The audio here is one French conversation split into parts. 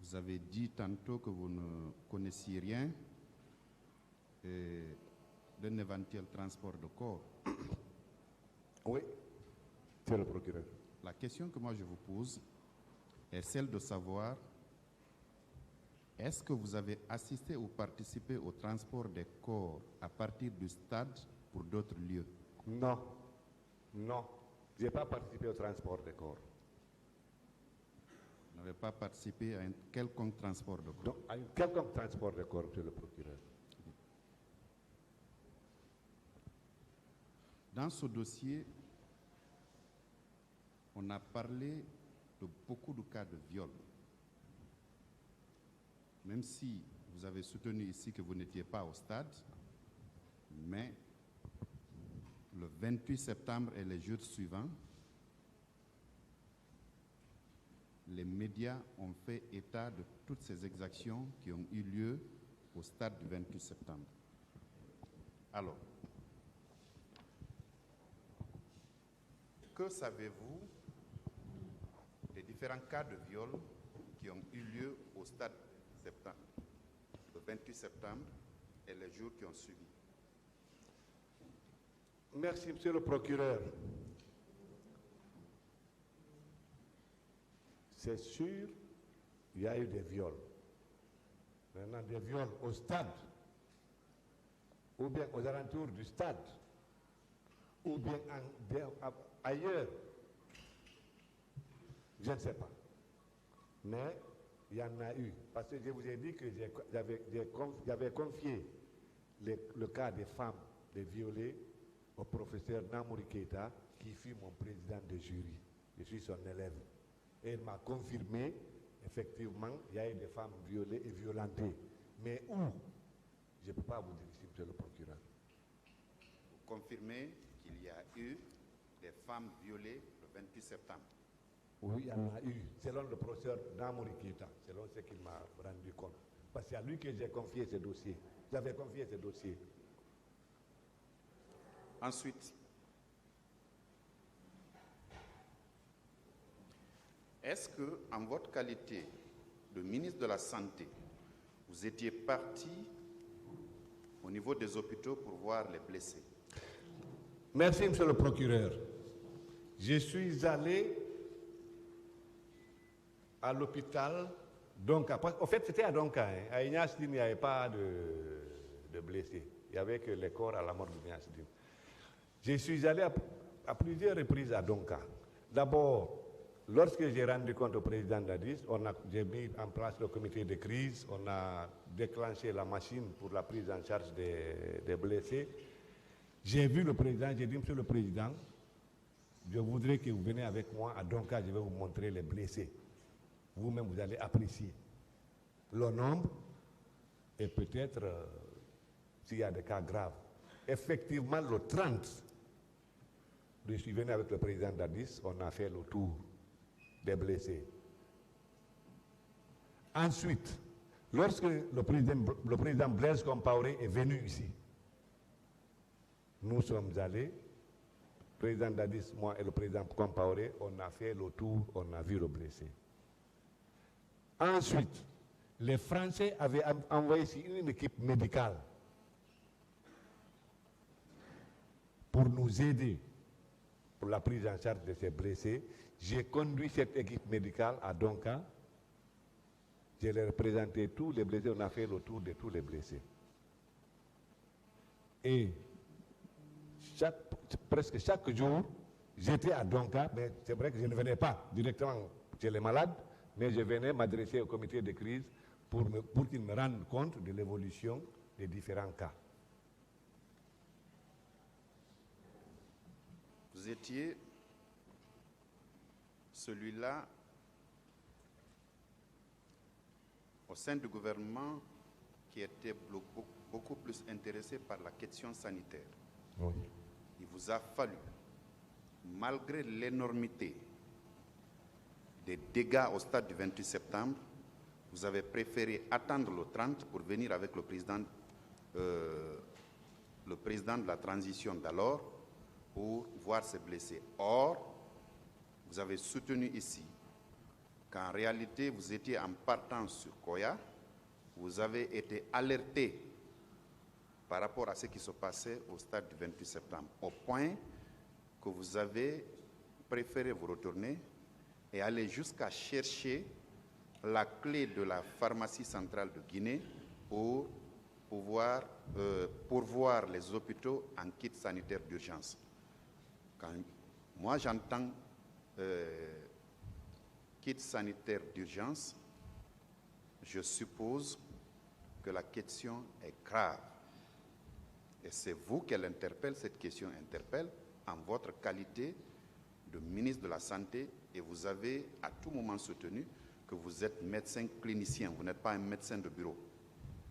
Vous avez dit tantôt que vous ne connaissiez rien d'un éventuel transport de corps. Oui, c'est le procureur. La question que moi je vous pose est celle de savoir est-ce que vous avez assisté ou participé au transport des corps à partir du stade pour d'autres lieux? Non, non, je n'ai pas participé au transport des corps. Vous n'avez pas participé à un quelconque transport de corps? Donc, à un quelconque transport de corps, monsieur le procureur. Dans ce dossier, on a parlé de beaucoup de cas de viol. Même si vous avez soutenu ici que vous n'étiez pas au stade, mais le 28 septembre et les jours suivants, les médias ont fait état de toutes ces exactions qui ont eu lieu au stade du 28 septembre. Alors, que savez-vous des différents cas de viol qui ont eu lieu au stade septembre, le 28 septembre et les jours qui ont suivi? Merci, monsieur le procureur. C'est sûr, il y a eu des viols. Maintenant, des viols au stade, ou bien aux alentours du stade, ou bien ailleurs, je ne sais pas. Mais il y en a eu. Parce que je vous ai dit que j'avais confié le cas des femmes, des violées, au professeur Namouri Keita, qui fut mon président de jury. Je suis son élève. Et il m'a confirmé, effectivement, il y a eu des femmes violées et violentées. Mais où? Je ne peux pas vous dire ici, monsieur le procureur. Vous confirmez qu'il y a eu des femmes violées le 28 septembre? Oui, il y en a eu, selon le professeur Namouri Keita, selon ce qu'il m'a rendu compte. Parce que c'est à lui que j'ai confié ce dossier. J'avais confié ce dossier. Ensuite, est-ce que, en votre qualité de ministre de la Santé, vous étiez parti au niveau des hôpitaux pour voir les blessés? Merci, monsieur le procureur. Je suis allé à l'hôpital Donka. En fait, c'était à Donka. À Ignasdine, il n'y avait pas de blessés. Il n'y avait que les corps à la mort d'Ignasdine. Je suis allé à plusieurs reprises à Donka. D'abord, lorsque j'ai rendu compte au président Dadis, j'ai mis en place le comité de crise, on a déclenché la machine pour la prise en charge des blessés. J'ai vu le président, j'ai dit, monsieur le président, je voudrais que vous veniez avec moi à Donka, je vais vous montrer les blessés. Vous-même, vous allez apprécier le nombre et peut-être s'il y a des cas graves. Effectivement, le 30, je suis venu avec le président Dadis, on a fait le tour des blessés. Ensuite, lorsque le président Blaise Compaoré est venu ici, nous sommes allés, le président Dadis, moi et le président Compaoré, on a fait le tour, on a vu le blessé. Ensuite, les Français avaient envoyé ici une équipe médicale pour nous aider pour la prise en charge de ces blessés. J'ai conduit cette équipe médicale à Donka. Je leur ai présenté tous les blessés. On a fait le tour de tous les blessés. Et presque chaque jour, j'étais à Donka, mais c'est vrai que je ne venais pas directement chez les malades, mais je venais m'adresser au comité de crise pour qu'ils me rendent compte de l'évolution des différents cas. Vous étiez celui-là au sein du gouvernement qui était beaucoup plus intéressé par la question sanitaire. Oui. Il vous a fallu, malgré l'énormité des dégâts au stade du 28 septembre, vous avez préféré attendre le 30 pour venir avec le président de la transition d'alors pour voir ces blessés. Or, vous avez soutenu ici qu'en réalité, vous étiez en partant sur Koya, vous avez été alerté par rapport à ce qui se passait au stade du 28 septembre, au point que vous avez préféré vous retourner et aller jusqu'à chercher la clé de la pharmacie centrale de Guinée pour pouvoir pourvoir les hôpitaux en kit sanitaire d'urgence. Quand moi j'entends kit sanitaire d'urgence, je suppose que la question est grave. Et c'est vous qu'elle interpelle, cette question interpelle, en votre qualité de ministre de la Santé, et vous avez à tout moment soutenu que vous êtes médecin clinicien, vous n'êtes pas un médecin de bureau,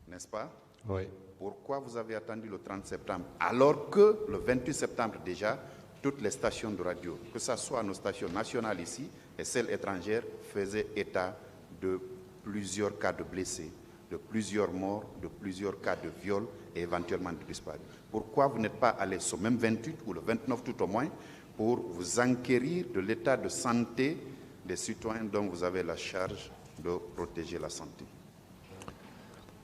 n'est-ce pas? Oui. Pourquoi vous avez attendu le 30 septembre, alors que le 28 septembre déjà, toutes les stations de radio, que ce soit nos stations nationales ici et celles étrangères, faisaient état de plusieurs cas de blessés, de plusieurs morts, de plusieurs cas de viol et éventuellement de disparus. Pourquoi vous n'êtes pas allé ce même 28 ou le 29 tout au moins pour vous enquérir de l'état de santé des citoyens dont vous avez la charge de protéger la santé?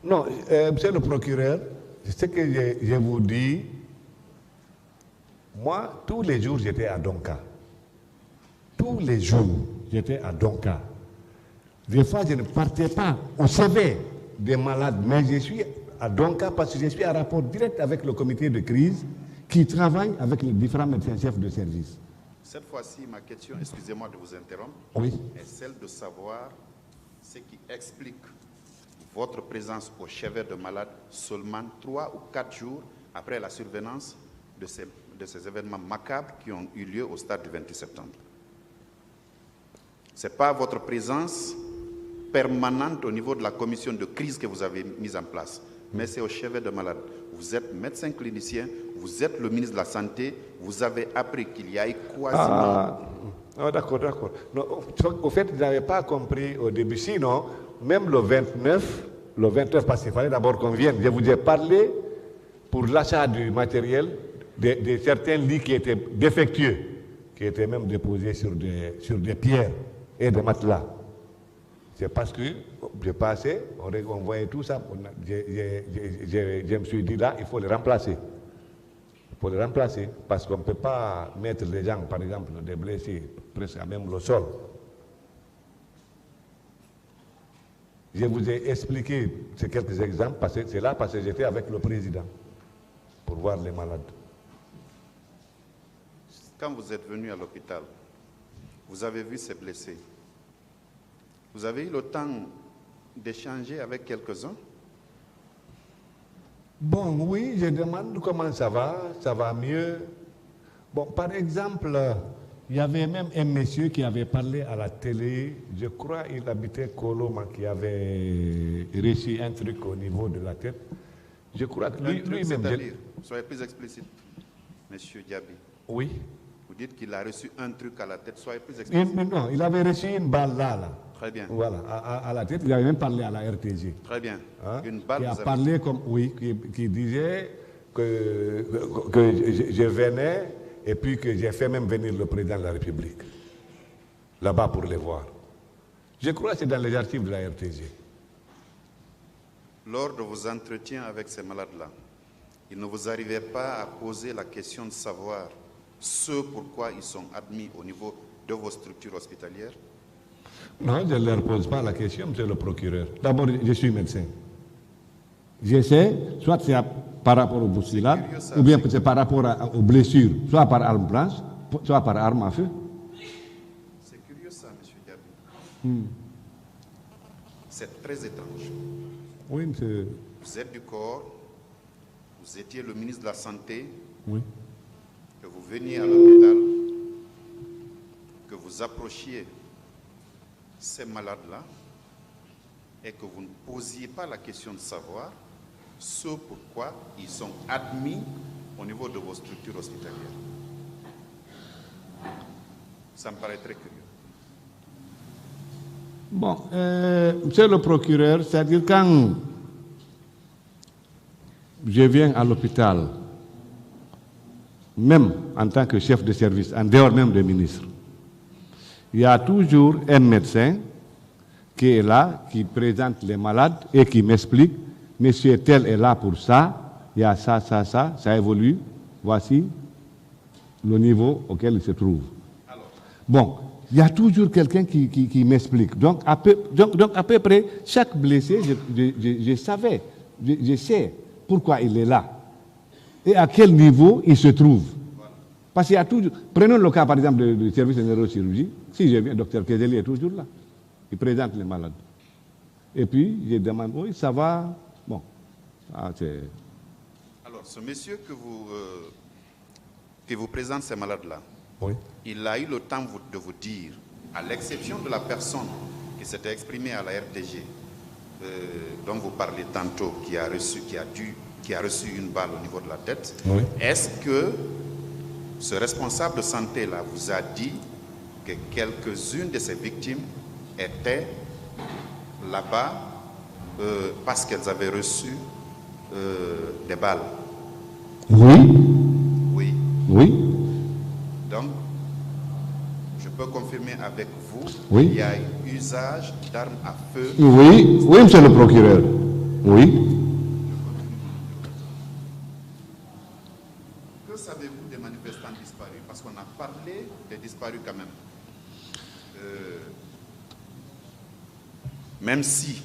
Non, monsieur le procureur, ce que je vous dis, moi, tous les jours, j'étais à Donka. Tous les jours, j'étais à Donka. Des fois, je ne partais pas au chevet des malades, mais je suis à Donka parce que je suis en rapport direct avec le comité de crise qui travaille avec les différents médecins chefs de service. Cette fois-ci, ma question, excusez-moi de vous interrompre, Oui. est celle de savoir ce qui explique votre présence au chevet de malades seulement 3 ou 4 jours après la survenance de ces événements macabres qui ont eu lieu au stade du 28 septembre. Ce n'est pas votre présence permanente au niveau de la commission de crise que vous avez mise en place, mais c'est au chevet de malades. Vous êtes médecin clinicien, vous êtes le ministre de la Santé, vous avez appris qu'il y a eu quasiment... D'accord. Au fait, vous n'avez pas compris au début. Sinon, même le 29, parce qu'il fallait d'abord qu'on vienne, je vous ai parlé pour l'achat du matériel de certains lits qui étaient défectueux, qui étaient même déposés sur des pierres et des matelas. C'est parce que j'ai passé, on voyait tout ça, je me suis dit là, il faut les remplacer. Il faut les remplacer, parce qu'on ne peut pas mettre les gens, par exemple, des blessés, presque à même le sol. Je vous ai expliqué ces quelques exemples, c'est là parce que j'étais avec le président, pour voir les malades. Quand vous êtes venu à l'hôpital, vous avez vu ces blessés. Vous avez eu le temps d'échanger avec quelques-uns? Bon, oui, je demande comment ça va mieux. Bon, par exemple, il y avait même un monsieur qui avait parlé à la télé, je crois qu'il habitait Koloma, qui avait reçu un truc au niveau de la tête. Je crois que lui-même... Soyez plus explicite, monsieur Diaby. Oui. Vous dites qu'il a reçu un truc à la tête, soyez plus explicite. Non, il avait reçu une balle là. Très bien. Voilà, à la tête, il avait même parlé à la RTG. Très bien. Hein? Une balle, qui a parlé comme, oui, qui disait que je venais et puis que j'ai fait même venir le président de la République là-bas pour les voir. Je crois que c'est dans les archives de la RTG. Lors de vos entretiens avec ces malades-là, il ne vous arrivait pas à poser la question de savoir ce pourquoi ils sont admis au niveau de vos structures hospitalières? Non, je ne leur pose pas la question, monsieur le procureur. D'abord, je suis médecin. Je sais, soit c'est par rapport aux bousculades, ou bien c'est par rapport aux blessures, soit par arme blanche, soit par arme à feu. C'est curieux ça, monsieur Diaby. C'est très étrange. Oui, monsieur. Vous êtes du corps, vous étiez le ministre de la Santé, oui. Que vous veniez à l'hôpital, que vous approchiez ces malades-là et que vous ne posiez pas la question de savoir ce pourquoi ils sont admis au niveau de vos structures hospitalières. Ça me paraît très curieux. Bon, monsieur le procureur, c'est-à-dire quand je viens à l'hôpital, même en tant que chef de service, en dehors même des ministres, il y a toujours un médecin qui est là, qui présente les malades et qui m'explique, monsieur tel est là pour ça, il y a ça, ça évolue, voici le niveau auquel il se trouve. Bon, il y a toujours quelqu'un qui m'explique. Donc à peu près, chaque blessé, je savais, je sais pourquoi il est là et à quel niveau il se trouve. Parce qu'il y a toujours... Prenons le cas, par exemple, du service de neurochirurgie. Si j'ai bien, le docteur Kezeli est toujours là. Il présente les malades. Et puis, je demande, oui, ça va. Bon, c'est... Alors, ce monsieur qui vous présente ces malades-là, Oui. il a eu le temps de vous dire, à l'exception de la personne qui s'était exprimée à la RTG, dont vous parlez tantôt, qui a reçu une balle au niveau de la tête, Oui. est-ce que ce responsable de santé-là vous a dit que quelques-unes de ces victimes étaient là-bas parce qu'elles avaient reçu des balles? Oui. Oui. Oui. Donc, je peux confirmer avec vous Oui. qu'il y a usage d'armes à feu. Oui, oui, monsieur le procureur. Oui. Que savez-vous des manifestants disparus? Parce qu'on a parlé des disparus quand même. Même si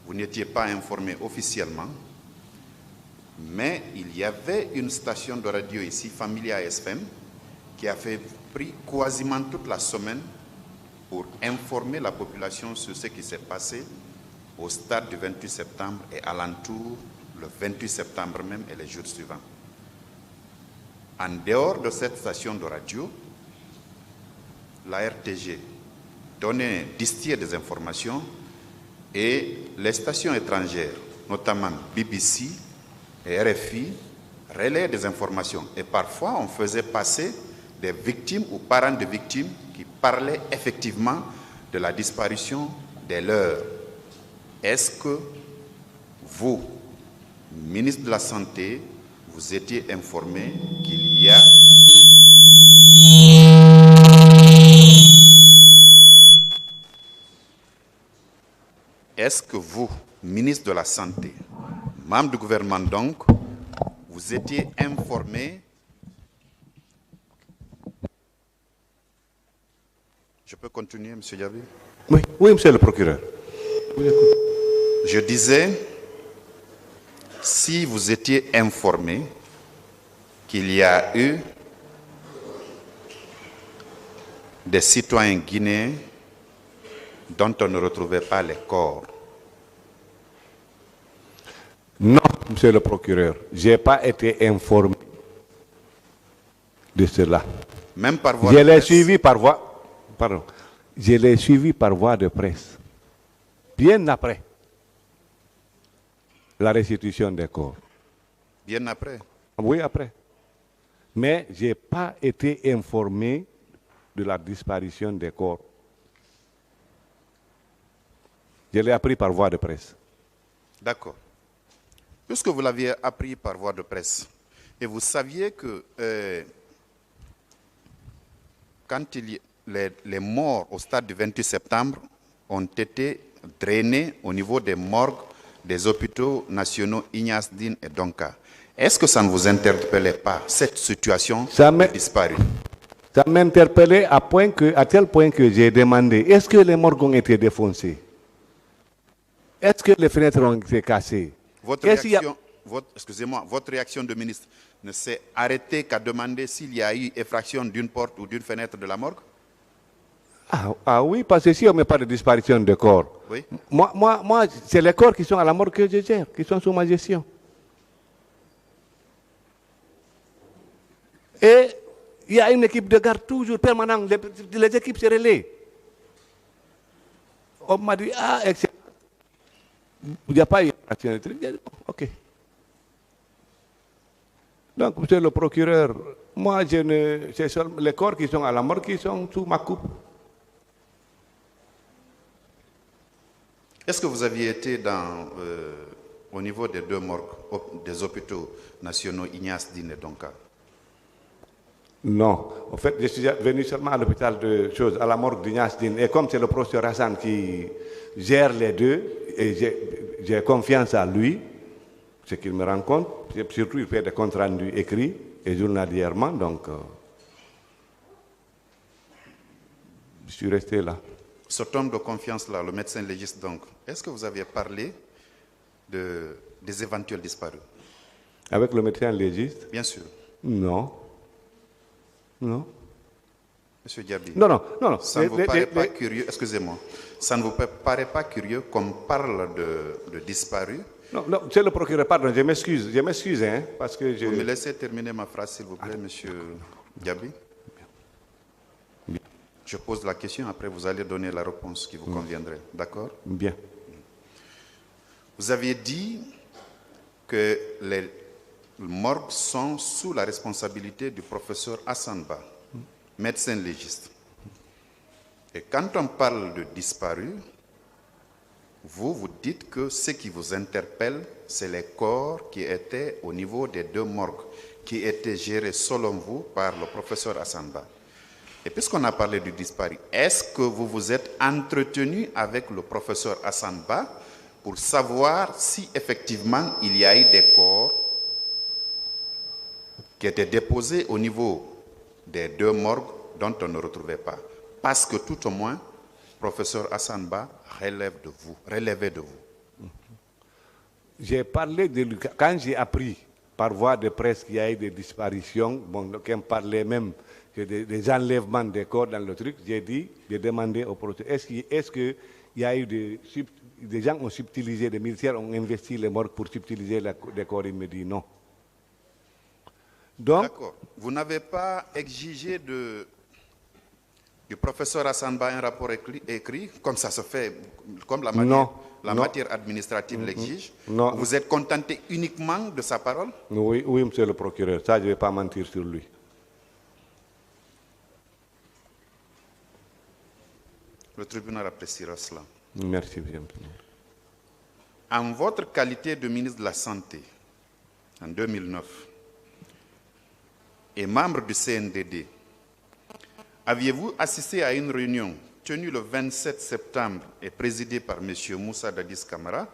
vous n'étiez pas informé officiellement, mais il y avait une station de radio ici, Familia SFM, qui a fait pris quasiment toute la semaine pour informer la population sur ce qui s'est passé au stade du 28 septembre et alentour le 28 septembre même et les jours suivants. En dehors de cette station de radio, la RTG distillait des informations et les stations étrangères, notamment BBC et RFI, relayaient des informations. Et parfois, on faisait passer des victimes ou parents de victimes qui parlaient effectivement de la disparition des leurs. Est-ce que vous, ministre de la Santé, vous étiez informé qu'il y a... Est-ce que vous, ministre de la Santé, membre du gouvernement donc, vous étiez informé... Je peux continuer, M. Diaby? Oui, oui, monsieur le procureur. Je disais, si vous étiez informé qu'il y a eu des citoyens guinéens dont on ne retrouvait pas les corps. Non, monsieur le procureur, je n'ai pas été informé de cela. Même par voie Je de l'ai presse. suivi par voie... Pardon. Je l'ai suivi par voie de presse. Bien après la restitution des corps. Bien après. Oui, après. Mais je n'ai pas été informé de la disparition des corps. Je l'ai appris par voie de presse. D'accord. Puisque vous l'aviez appris par voie de presse, et vous saviez que quand les morts au stade du 28 septembre ont été drainés au niveau des morgues des hôpitaux nationaux Ignace Dine et Donka, est-ce que ça ne vous interpellait pas, cette situation disparue? Ça m'interpellait à tel point que j'ai demandé, est-ce que les morgues ont été défoncées? Est-ce que les fenêtres ont été cassées? Excusez-moi, votre réaction de ministre ne s'est arrêtée qu'à demander s'il y a eu effraction d'une porte ou d'une fenêtre de la morgue? Ah oui, parce que si on ne met pas de disparition de corps, Oui. moi c'est les corps qui sont à la morgue que je gère, qui sont sous ma gestion. Et il y a une équipe de garde toujours permanente, les équipes se relaient. On m'a dit, excellent. Il n'y a pas eu de ok. Donc, monsieur le procureur, moi, c'est seulement les corps qui sont à la morgue qui sont sous ma coupe. Est-ce que vous aviez été au niveau des deux morgues des hôpitaux nationaux Ignace Dine et Donka? Non, en fait, je suis venu seulement à l'hôpital de choses, à la morgue d'Ignace Dine. Et comme c'est le professeur Hassan qui gère les deux, et j'ai confiance à lui, ce qu'il me rend compte, surtout il fait des comptes rendus écrits et journalièrement, donc je suis resté là. Cet homme de confiance-là, le médecin légiste donc, est-ce que vous aviez parlé des éventuels disparus? Avec le médecin légiste? Bien sûr. Non. Non. Monsieur Diaby. Non, non, non, non. Ça ne vous paraît pas curieux, excusez-moi, ça ne vous paraît pas curieux qu'on parle de disparus? Non, non, c'est le procureur, pardon, je m'excuse, hein, parce que je... Vous me laissez terminer ma phrase, s'il vous plaît, monsieur Diaby? Je pose la question, après vous allez donner la réponse qui vous conviendrait, d'accord? Bien. Vous aviez dit que les morgues sont sous la responsabilité du professeur Hassan Ba, médecin légiste. Et quand on parle de disparus, vous dites que ce qui vous interpelle, c'est les corps qui étaient au niveau des deux morgues, qui étaient gérés selon vous par le professeur Hassan Ba. Et puisqu'on a parlé du disparu, est-ce que vous vous êtes entretenu avec le professeur Hassan Ba pour savoir si effectivement il y a eu des corps qui étaient déposés au niveau des deux morgues dont on ne retrouvait pas? Parce que tout au moins, professeur Hassan Ba relevait de vous. J'ai parlé de lui, quand j'ai appris par voie de presse qu'il y a eu des disparitions, bon, qu'on parlait même que des enlèvements des corps dans le truc, j'ai demandé au procureur, est-ce qu'il y a eu des gens ont subtilisé, des militaires ont investi les morgues pour subtiliser les corps? Il me dit non. Donc, d'accord. Vous n'avez pas exigé du professeur Hassan Ba un rapport écrit, comme ça se fait, comme la matière administrative l'exige? Non. Vous êtes contenté uniquement de sa parole? Oui, oui, monsieur le procureur, ça je ne vais pas mentir sur lui. Le tribunal appréciera cela. Merci, monsieur. En votre qualité de ministre de la Santé, en 2009, et membre du CNDD, aviez-vous assisté à une réunion tenue le 27 septembre et présidée par M. Moussa Dadis Camara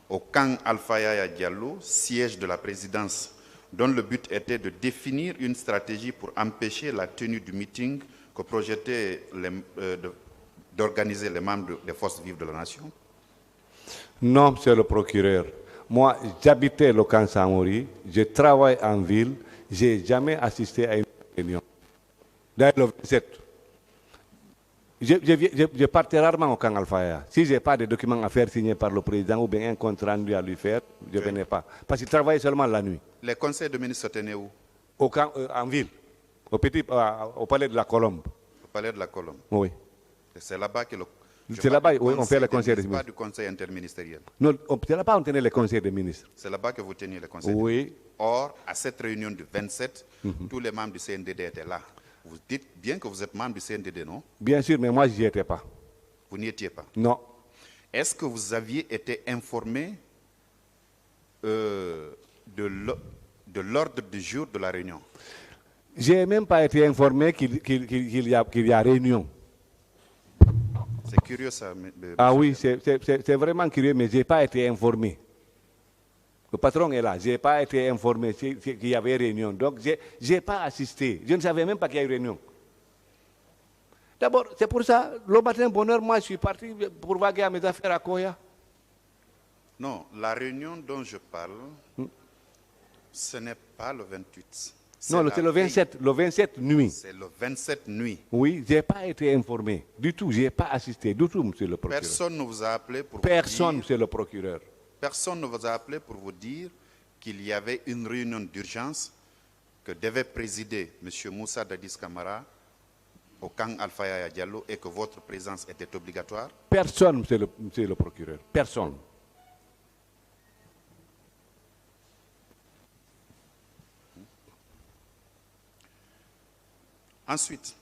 au camp Alpha Yaya Diallo, siège de la présidence, dont le but était de définir une stratégie pour empêcher la tenue du meeting que projetaient d'organiser les membres des forces vives de la nation? Non, monsieur le procureur. Moi, j'habitais le camp Samori, je travaille en ville, je n'ai jamais assisté à une réunion. D'ailleurs, le 27. Je partais rarement au camp Alpha. Si je n'ai pas de documents à faire signer par le président ou bien un compte rendu à lui faire, je ne venais pas. Parce qu'il travaillait seulement la nuit. Les conseils de ministres se tenaient où? Au camp, en ville, au palais de la Colombe. Au palais de la Colombe. Oui. C'est là-bas que c'est là-bas où on fait les conseils des ministres. Pas du conseil interministériel. Non, c'est là-bas où on tenait les conseils des ministres. C'est là-bas que vous teniez les conseils. Oui. Or, à cette réunion du 27, tous les membres du CNDD étaient là. Vous dites bien que vous êtes membre du CNDD, non? Bien sûr, mais moi, je n'y étais pas. Vous n'y étiez pas? Non. Est-ce que vous aviez été informé de l'ordre du jour de la réunion? Je n'ai même pas été informé qu'il y a réunion. C'est curieux ça. Ah oui, c'est vraiment curieux, mais je n'ai pas été informé. Le patron est là, je n'ai pas été informé qu'il y avait réunion. Donc, je n'ai pas assisté. Je ne savais même pas qu'il y a eu réunion. D'abord, c'est pour ça, le matin bonheur, moi, je suis parti pour vaguer à mes affaires à Koya. Non, la réunion dont je parle, ce n'est pas le 28. Non, c'est le 27 nuit. C'est le 27 nuit. Oui, je n'ai pas été informé du tout, je n'ai pas assisté du tout, monsieur le procureur. Personne ne vous a appelé pour Personne, vous dire, monsieur le procureur. Personne ne vous a appelé pour vous dire qu'il y avait une réunion d'urgence que devait présider M. Moussa Dadis Camara au camp Alpha Yaya Diallo et que votre présence était obligatoire? Personne, monsieur le procureur. Personne. Ensuite,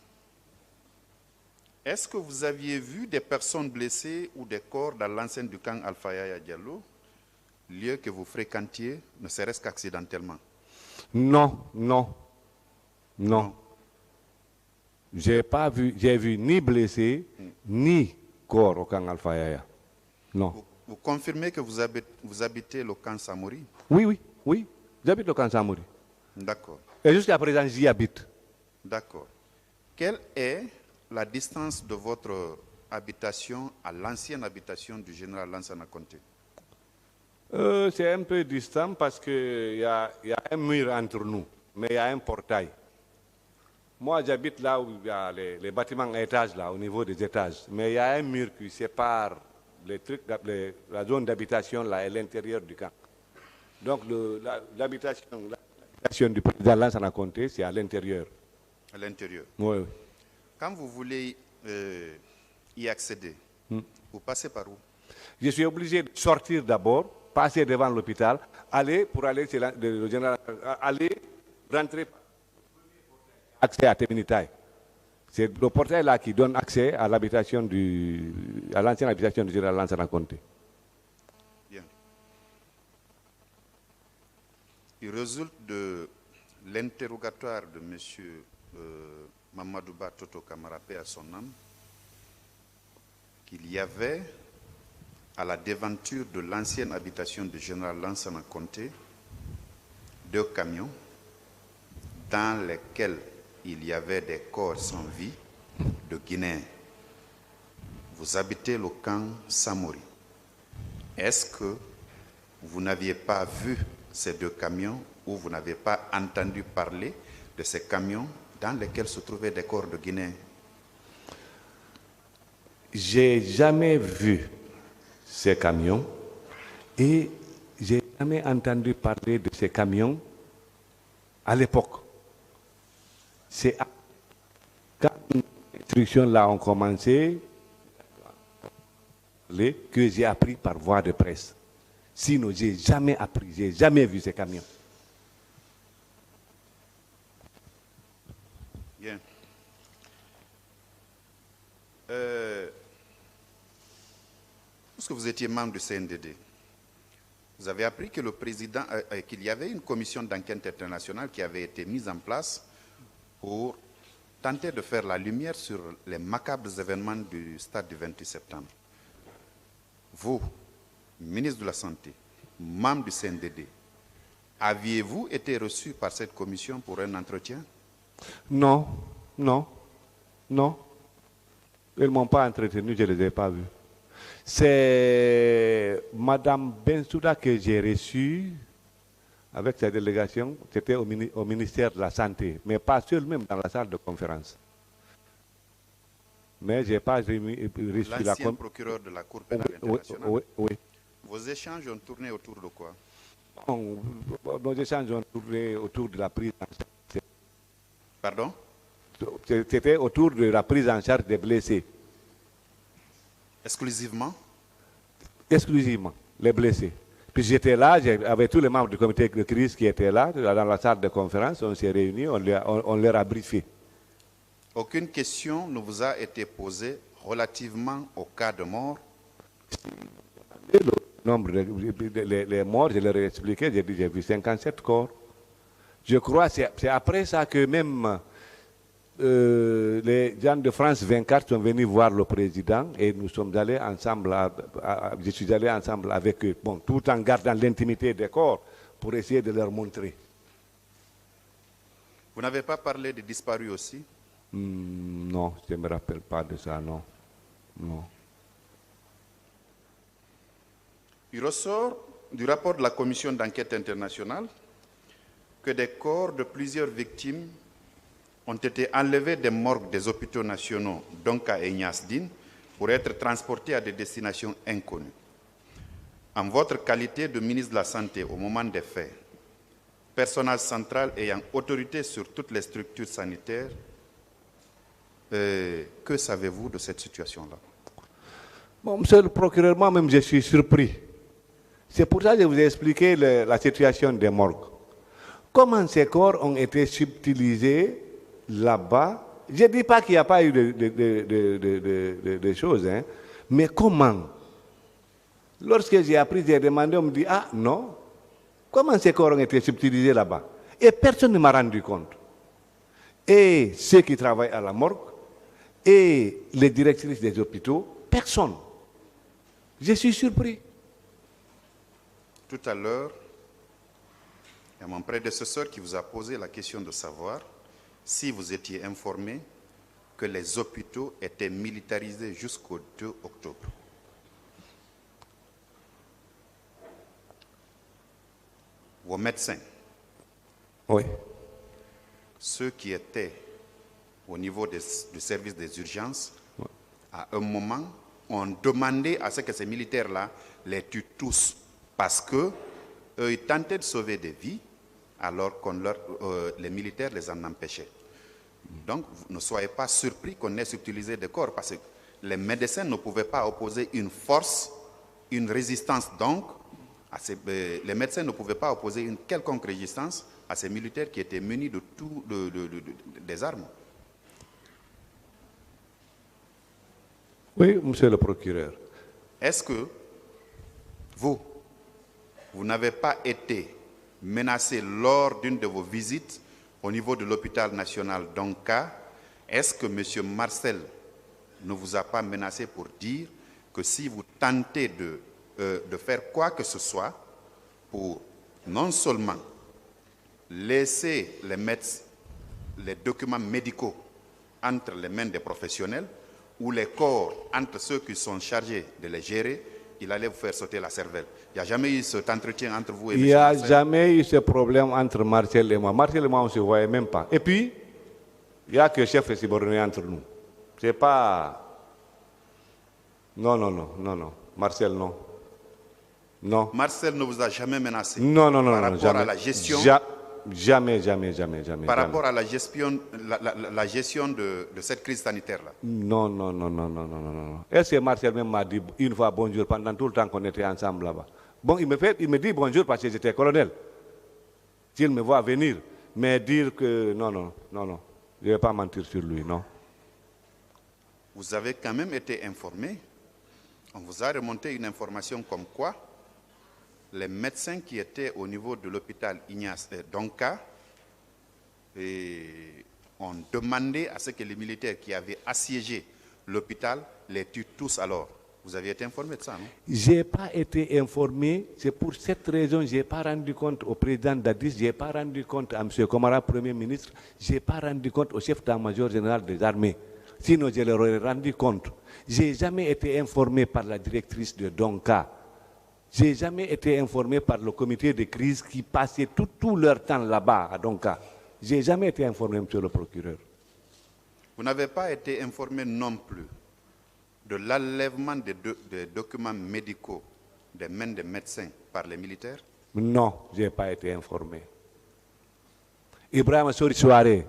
est-ce que vous aviez vu des personnes blessées ou des corps dans l'enceinte du camp Alpha Yaya Diallo, lieu que vous fréquentiez, ne serait-ce qu'accidentellement? Non, non, non. J'ai vu ni blessé, ni corps au camp Alpha Yaya. Non. Vous confirmez que vous habitez le camp Samori? Oui. J'habite le camp Samori. D'accord. Et jusqu'à présent, j'y habite. D'accord. Quelle est la distance de votre habitation à l'ancienne habitation du général Lansana Conté? C'est un peu distant parce qu'il y a un mur entre nous, mais il y a un portail. Moi, j'habite là où il y a les bâtiments à étages, là, au niveau des étages. Mais il y a un mur qui sépare la zone d'habitation là et l'intérieur du camp. Donc, l'habitation du président Lansana Conté, c'est à l'intérieur. À l'intérieur. Oui. Quand vous voulez y accéder, vous passez par où? Je suis obligé de sortir d'abord, passer devant l'hôpital, aller rentrer accès à Teminitaï. C'est le portail là qui donne accès à l'habitation à l'ancienne habitation du général Lansana Conté. Bien. Il résulte de l'interrogatoire de M. Mamadouba Toto Kamara, paix à son âme, qu'il y avait à la devanture de l'ancienne habitation du général Lansana Conté 2 camions dans lesquels il y avait des corps sans vie de Guinéens. Vous habitez le camp Samori. Est-ce que vous n'aviez pas vu ces 2 camions ou vous n'avez pas entendu parler de ces camions dans lesquels se trouvaient des corps de Guinéens? J'ai jamais vu ces camions et j'ai jamais entendu parler de ces camions à l'époque. C'est quand les instructions là ont commencé que j'ai appris par voie de presse. Sinon, j'ai jamais appris, j'ai jamais vu ces camions. Bien. Puisque vous étiez membre du CNDD, vous avez appris que le président, qu'il y avait une commission d'enquête internationale qui avait été mise en place pour tenter de faire la lumière sur les macabres événements du stade du 28 septembre. Vous, ministre de la Santé, membre du CNDD, aviez-vous été reçu par cette commission pour un entretien? Non. Ils ne m'ont pas entretenu, je ne les ai pas vus. C'est Madame Bensouda que j'ai reçue avec sa délégation. C'était au ministère de la Santé, mais pas seul, même dans la salle de conférence. Mais je n'ai pas reçu la... L'ancien procureur de la Cour pénale internationale. Oui. Vos échanges ont tourné autour de quoi? Nos échanges ont tourné autour de la prise en charge. Pardon? C'était autour de la prise en charge des blessés. Exclusivement? Exclusivement, les blessés. Puis j'étais là, avec tous les membres du comité de crise qui étaient là, dans la salle de conférence, on s'est réunis, on leur a briefé. Aucune question ne vous a été posée relativement au cas de mort? Le nombre les morts, je leur ai expliqué, j'ai dit j'ai vu 57 corps. Je crois que c'est après ça que même les gens de France 24 sont venus voir le président et nous sommes allés ensemble, je suis allé ensemble avec eux, bon, tout en gardant l'intimité des corps pour essayer de leur montrer. Vous n'avez pas parlé des disparus aussi? Non, je ne me rappelle pas de ça, non. Il ressort du rapport de la commission d'enquête internationale que des corps de plusieurs victimes ont été enlevés des morgues des hôpitaux nationaux Donka et Niasdine pour être transportés à des destinations inconnues. En votre qualité de ministre de la Santé au moment des faits, personnage central ayant autorité sur toutes les structures sanitaires, que savez-vous de cette situation-là? Bon, monsieur le procureur, moi-même je suis surpris. C'est pour ça que je vous ai expliqué la situation des morgues. Comment ces corps ont été subtilisés là-bas? Je ne dis pas qu'il n'y a pas eu de choses, hein, mais comment? Lorsque j'ai appris, j'ai demandé, on me dit, ah non, comment ces corps ont été subtilisés là-bas? Et personne ne m'a rendu compte. et ceux qui travaillent à la morgue, et les directrices des hôpitaux, personne. Je suis surpris. Tout à l'heure, il y a mon prédécesseur qui vous a posé la question de savoir si vous étiez informé que les hôpitaux étaient militarisés jusqu'au 2 octobre. Vos médecins, Oui. ceux qui étaient au niveau du service des urgences, à un moment, ont demandé à ce que ces militaires-là les tuent tous parce que ils tentaient de sauver des vies alors que les militaires les en empêchaient. Donc, ne soyez pas surpris qu'on ait utilisé des corps parce que les médecins ne pouvaient pas opposer une force, une résistance. Donc, les médecins ne pouvaient pas opposer une quelconque résistance à ces militaires qui étaient munis de tout, des armes. Oui, monsieur le procureur. Est-ce que vous n'avez pas été menacé lors d'une de vos visites au niveau de l'hôpital national d'Onka? Est-ce que M. Marcel ne vous a pas menacé pour dire que si vous tentez de faire quoi que ce soit pour non seulement laisser les documents médicaux entre les mains des professionnels ou les corps entre ceux qui sont chargés de les gérer, il allait vous faire sauter la cervelle. Il n'y a jamais eu cet entretien entre vous et M. Marcel? Il n'y a jamais eu ce problème entre Marcel et moi. Marcel et moi, on ne se voyait même pas. Et puis, il n'y a que chef et subordonné entre nous. C'est pas... Non. Marcel, non. Non. Marcel ne vous a jamais menacé? Non, par rapport jamais. À la gestion, Jamais. Par rapport à la gestion de cette crise sanitaire-là? Non. Est-ce que Marcel même m'a dit une fois bonjour pendant tout le temps qu'on était ensemble là-bas? Bon, il me dit bonjour parce que j'étais colonel. S'il me voit venir, mais dire que non. Je ne vais pas mentir sur lui, non. Vous avez quand même été informé. On vous a remonté une information comme quoi les médecins qui étaient au niveau de l'hôpital Ignace d'Onka ont demandé à ce que les militaires qui avaient assiégé l'hôpital les tuent tous alors. Vous aviez été informé de ça, non? Je n'ai pas été informé. C'est pour cette raison que je n'ai pas rendu compte au président Dadis, je n'ai pas rendu compte à M. Komara, Premier ministre, je n'ai pas rendu compte au chef d'état-major général des armées. Sinon, je leur aurais rendu compte. Je n'ai jamais été informé par la directrice de Donka. Je n'ai jamais été informé par le comité de crise qui passait tout leur temps là-bas à Donka. Je n'ai jamais été informé, monsieur le procureur. Vous n'avez pas été informé non plus de l'enlèvement des documents médicaux des mains des médecins par les militaires? Non, je n'ai pas été informé. Ibrahim Sori Souare,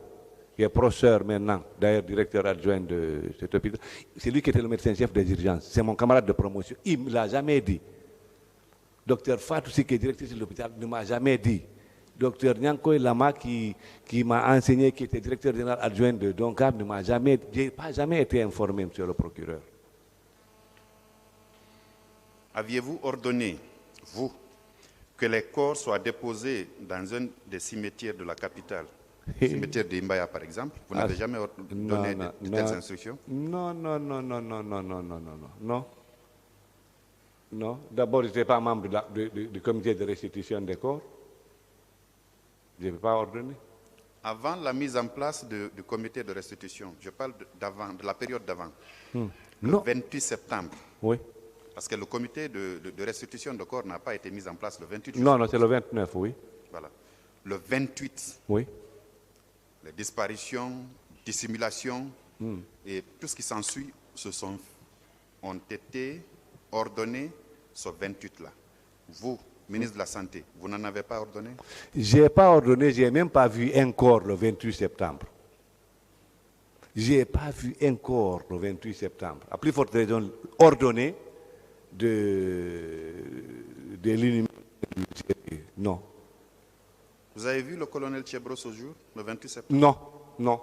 qui est professeur maintenant, d'ailleurs directeur adjoint de cet hôpital, c'est lui qui était le médecin-chef des urgences. C'est mon camarade de promotion. Il ne me l'a jamais dit. Docteur Fatou, qui est directeur de l'hôpital, ne m'a jamais dit. Docteur Nyankoy Lama, qui m'a enseigné, qui était directeur général adjoint de Doncab, ne m'a jamais dit. Je n'ai pas jamais été informé, monsieur le procureur. Aviez-vous ordonné, vous, que les corps soient déposés dans un des cimetières de la capitale, le cimetière d'Imbaya par exemple? Vous n'avez jamais donné de telles instructions? Non. D'abord, je n'étais pas membre du comité de restitution des corps. Je n'ai pas ordonné. Avant la mise en place du comité de restitution, je parle de la période d'avant, le 28 septembre. Oui. Parce que le comité de restitution de corps n'a pas été mis en place le 28. Non, c'est le 29, oui. Voilà. Le 28, oui. Les disparitions, dissimulations et tout ce qui s'ensuit ont été ordonnés ce 28-là. Vous, ministre de la Santé, vous n'en avez pas ordonné? Je n'ai pas ordonné, je n'ai même pas vu un corps le 28 septembre. Je n'ai pas vu un corps le 28 septembre. À plus forte raison, ordonné de l'ennemi. Non. Vous avez vu le colonel Tchebro ce jour, le 28 septembre? Non.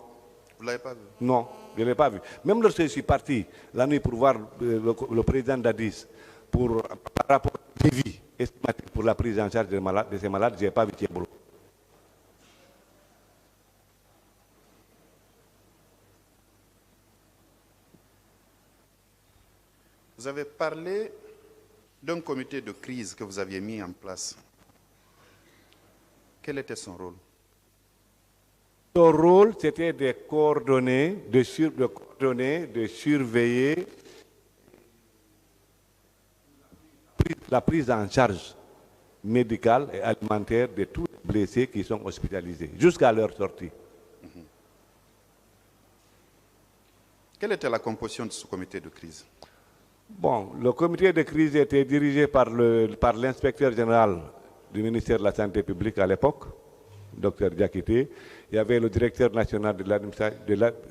Vous ne l'avez pas vu? Non, je ne l'ai pas vu. Même lorsque je suis parti la nuit pour voir le président Dadis par rapport à vie estimatique pour la prise en charge de ces malades, je n'ai pas vu Tchebro. parlé d'un comité de crise que vous aviez mis en place. Quel était son rôle? Son rôle, c'était de coordonner, de surveiller la prise en charge médicale et alimentaire de tous les blessés qui sont hospitalisés, jusqu'à leur sortie. Quelle était la composition de ce comité de crise? Bon, le comité de crise était dirigé par l'inspecteur général du ministère de la Santé publique à l'époque, Dr Diakité. Il y avait le directeur national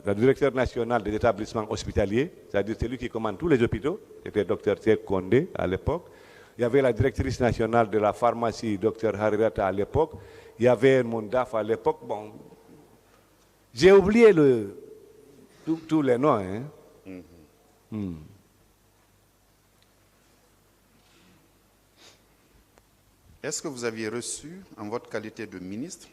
la directeur national des établissements hospitaliers, c'est-à-dire celui qui commande tous les hôpitaux, c'était Dr Tchèque Condé à l'époque. Il y avait la directrice nationale de la pharmacie, Dr Harirata à l'époque. Il y avait mon DAF à l'époque. Bon, j'ai oublié tous les noms. Hein. Est-ce que vous aviez reçu, en votre qualité de ministre,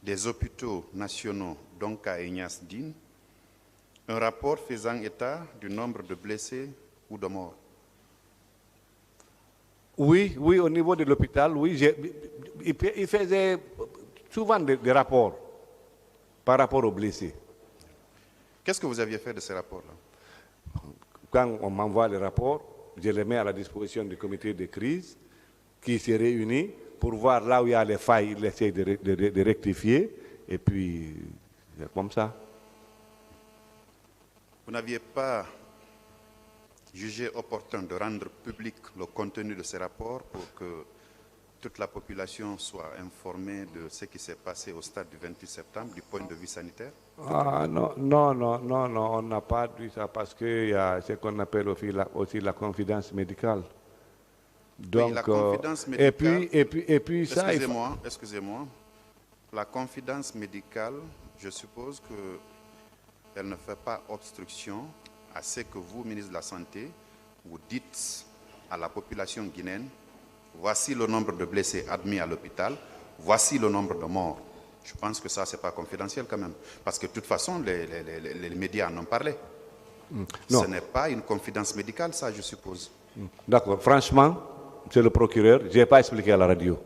des hôpitaux nationaux, donc à Ignace Dine, un rapport faisant état du nombre de blessés ou de morts? Oui, au niveau de l'hôpital, oui. Il faisait souvent des rapports par rapport aux blessés. Qu'est-ce que vous aviez fait de ces rapports-là? Quand on m'envoie les rapports, je les mets à la disposition du comité de crise qui se réunit pour voir là où il y a les failles, il essaie de rectifier, et puis c'est comme ça. Vous n'aviez pas jugé opportun de rendre public le contenu de ces rapports pour que toute la population soit informée de ce qui s'est passé au stade du 28 septembre du point de vue sanitaire? Ah non, on n'a pas dit ça parce qu'il y a ce qu'on appelle aussi la confidence médicale. Donc, oui, la confidence médicale, et puis ça... Excusez-moi, la confidence médicale, je suppose qu'elle ne fait pas obstruction à ce que vous, ministre de la Santé, vous dites à la population guinéenne, voici le nombre de blessés admis à l'hôpital, voici le nombre de morts. Je pense que ça, ce n'est pas confidentiel quand même. Parce que de toute façon, les médias en ont parlé. Non. Ce n'est pas une confidence médicale, ça, je suppose. D'accord. Franchement, c'est le procureur, je n'ai pas expliqué à la radio.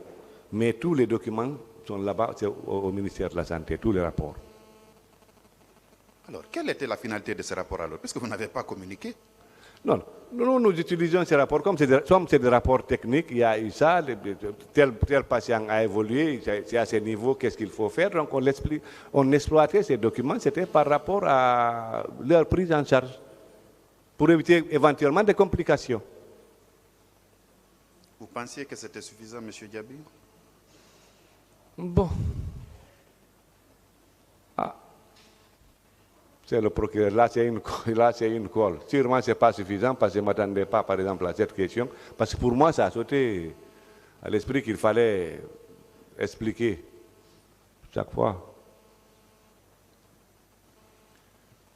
Mais tous les documents sont là-bas, c'est au ministère de la Santé, tous les rapports. Alors, quelle était la finalité de ces rapports alors? Puisque vous n'avez pas communiqué. Non, nous utilisons ces rapports comme c'est des rapports techniques. Il y a eu ça, tel patient a évolué, c'est à ce niveau, qu'est-ce qu'il faut faire. Donc on exploitait ces documents, c'était par rapport à leur prise en charge, pour éviter éventuellement des complications. Vous pensiez que c'était suffisant, M. Diaby? Bon. C'est le procureur. Là, c'est une colle. Sûrement, ce n'est pas suffisant parce que je ne m'attendais pas, par exemple, à cette question. Parce que pour moi, ça a sauté à l'esprit qu'il fallait expliquer chaque fois.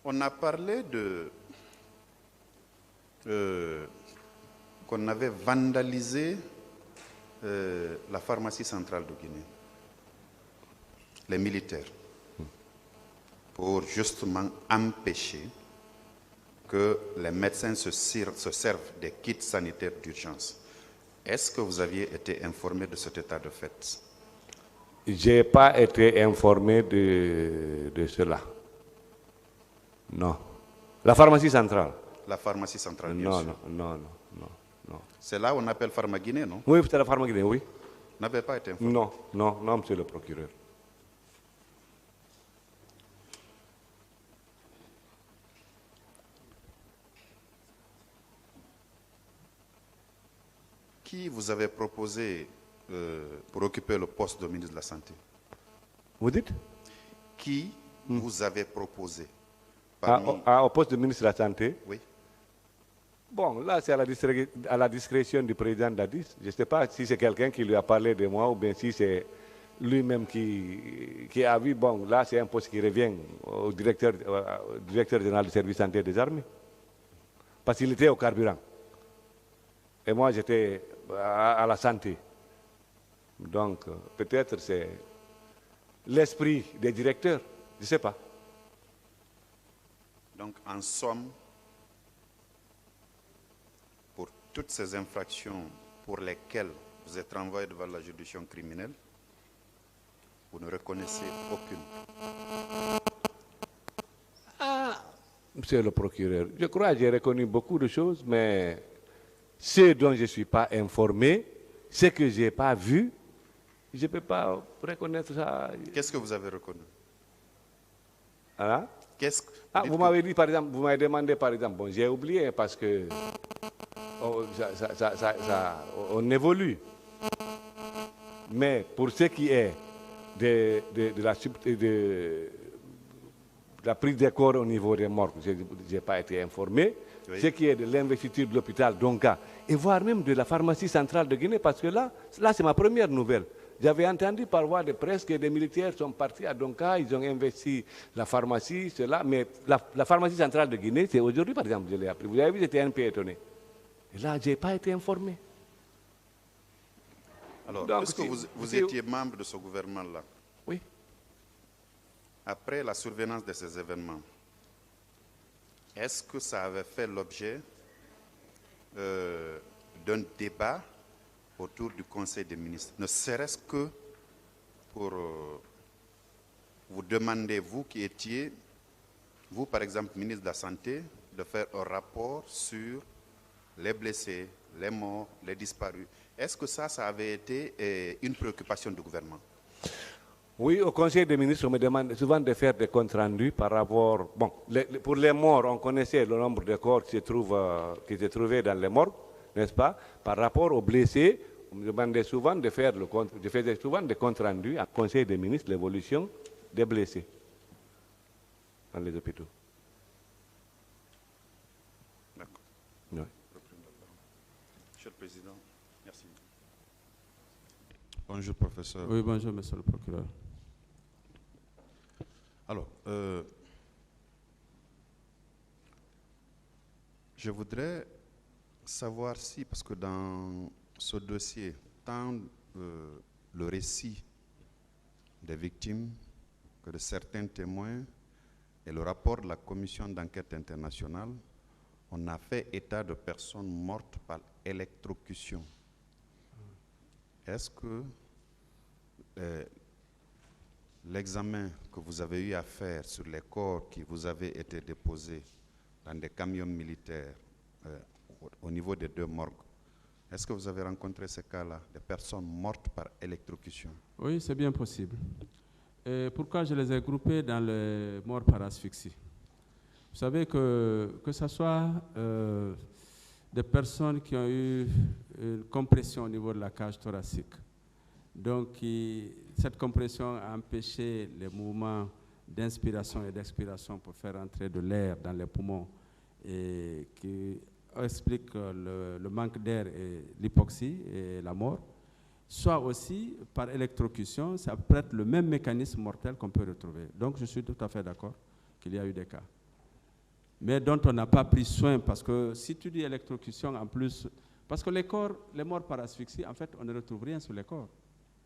On a parlé qu'on avait vandalisé la pharmacie centrale de Guinée, les militaires, pour justement empêcher que les médecins se servent des kits sanitaires d'urgence. Est-ce que vous aviez été informé de cet état de fait? Je n'ai pas été informé de cela. Non. La pharmacie centrale? La pharmacie centrale, bien sûr. Non. C'est là où on appelle Pharma-Guinée, non? Oui, c'est la Pharma-Guinée, oui. Vous n'avez pas été informé? Non, monsieur le procureur. Qui vous avez proposé pour occuper le poste de ministre de la Santé? Vous dites? Qui vous avez proposé au poste de ministre de la Santé? Oui. Bon, là, c'est à la discrétion du président Dadis. Je ne sais pas si c'est quelqu'un qui lui a parlé de moi ou bien si c'est lui-même qui a vu. Bon, là, c'est un poste qui revient au directeur général du service santé des armées. Parce qu'il était au carburant. Et moi, j'étais à la santé. Donc, peut-être c'est l'esprit des directeurs. Je ne sais pas. Donc, en somme, toutes ces infractions pour lesquelles vous êtes renvoyé devant la juridiction criminelle, vous ne reconnaissez aucune. Ah, monsieur le procureur, je crois que j'ai reconnu beaucoup de choses, mais ce dont je ne suis pas informé, ce que je n'ai pas vu, je ne peux pas reconnaître ça. Qu'est-ce que vous avez reconnu? Hein? Ah, vous m'avez dit, par exemple, vous m'avez demandé, par exemple, bon, j'ai oublié parce que on évolue. Mais pour ce qui est de la prise des corps au niveau des morts, je n'ai pas été informé. Oui. Ce qui est de l'investiture de l'hôpital Donka, et voire même de la pharmacie centrale de Guinée, parce que là c'est ma première nouvelle. J'avais entendu par voie de presse que des militaires sont partis à Donka, ils ont investi la pharmacie, cela, mais la pharmacie centrale de Guinée, c'est aujourd'hui par exemple, je l'ai appris. Vous avez vu, j'étais un peu étonné. Et là, je n'ai pas été informé. Alors, est-ce que vous étiez membre de ce gouvernement-là? Oui. Après la survenance de ces événements, est-ce que ça avait fait l'objet d'un débat autour du Conseil des ministres, ne serait-ce que pour vous demander, vous qui étiez, vous par exemple, ministre de la Santé, de faire un rapport sur les blessés, les morts, les disparus. Est-ce que ça avait été une préoccupation du gouvernement? Oui, au Conseil des ministres, on me demande souvent de faire des comptes rendus par rapport... Bon, pour les morts, on connaissait le nombre de corps qui se trouvaient dans les morgues, n'est-ce pas? Par rapport aux blessés, on me demandait souvent de faire je faisais souvent des comptes rendus au Conseil des ministres, l'évolution des blessés dans les hôpitaux. D'accord. Oui. Monsieur le Président, merci. Bonjour, professeur. Oui, bonjour, monsieur le procureur. Alors, je voudrais savoir si, parce que dans ce dossier, tant le récit des victimes que de certains témoins et le rapport de la commission d'enquête internationale, on a fait état de personnes mortes par électrocution. Est-ce que l'examen que vous avez eu à faire sur les corps qui vous avaient été déposés dans des camions militaires au niveau des deux morgues, est-ce que vous avez rencontré ces cas-là, des personnes mortes par électrocution? Oui, c'est bien possible. Et pourquoi je les ai groupés dans les morts par asphyxie? Vous savez que ce soit des personnes qui ont eu une compression au niveau de la cage thoracique. Donc, cette compression a empêché les mouvements d'inspiration et d'expiration pour faire entrer de l'air dans les poumons et qui explique le manque d'air et l'hypoxie et la mort. Soit aussi, par électrocution, ça prête le même mécanisme mortel qu'on peut retrouver. Donc, je suis tout à fait d'accord qu'il y a eu des cas. Mais dont on n'a pas pris soin, parce que si tu dis électrocution, en plus, parce que les morts par asphyxie, en fait, on ne retrouve rien sur les corps.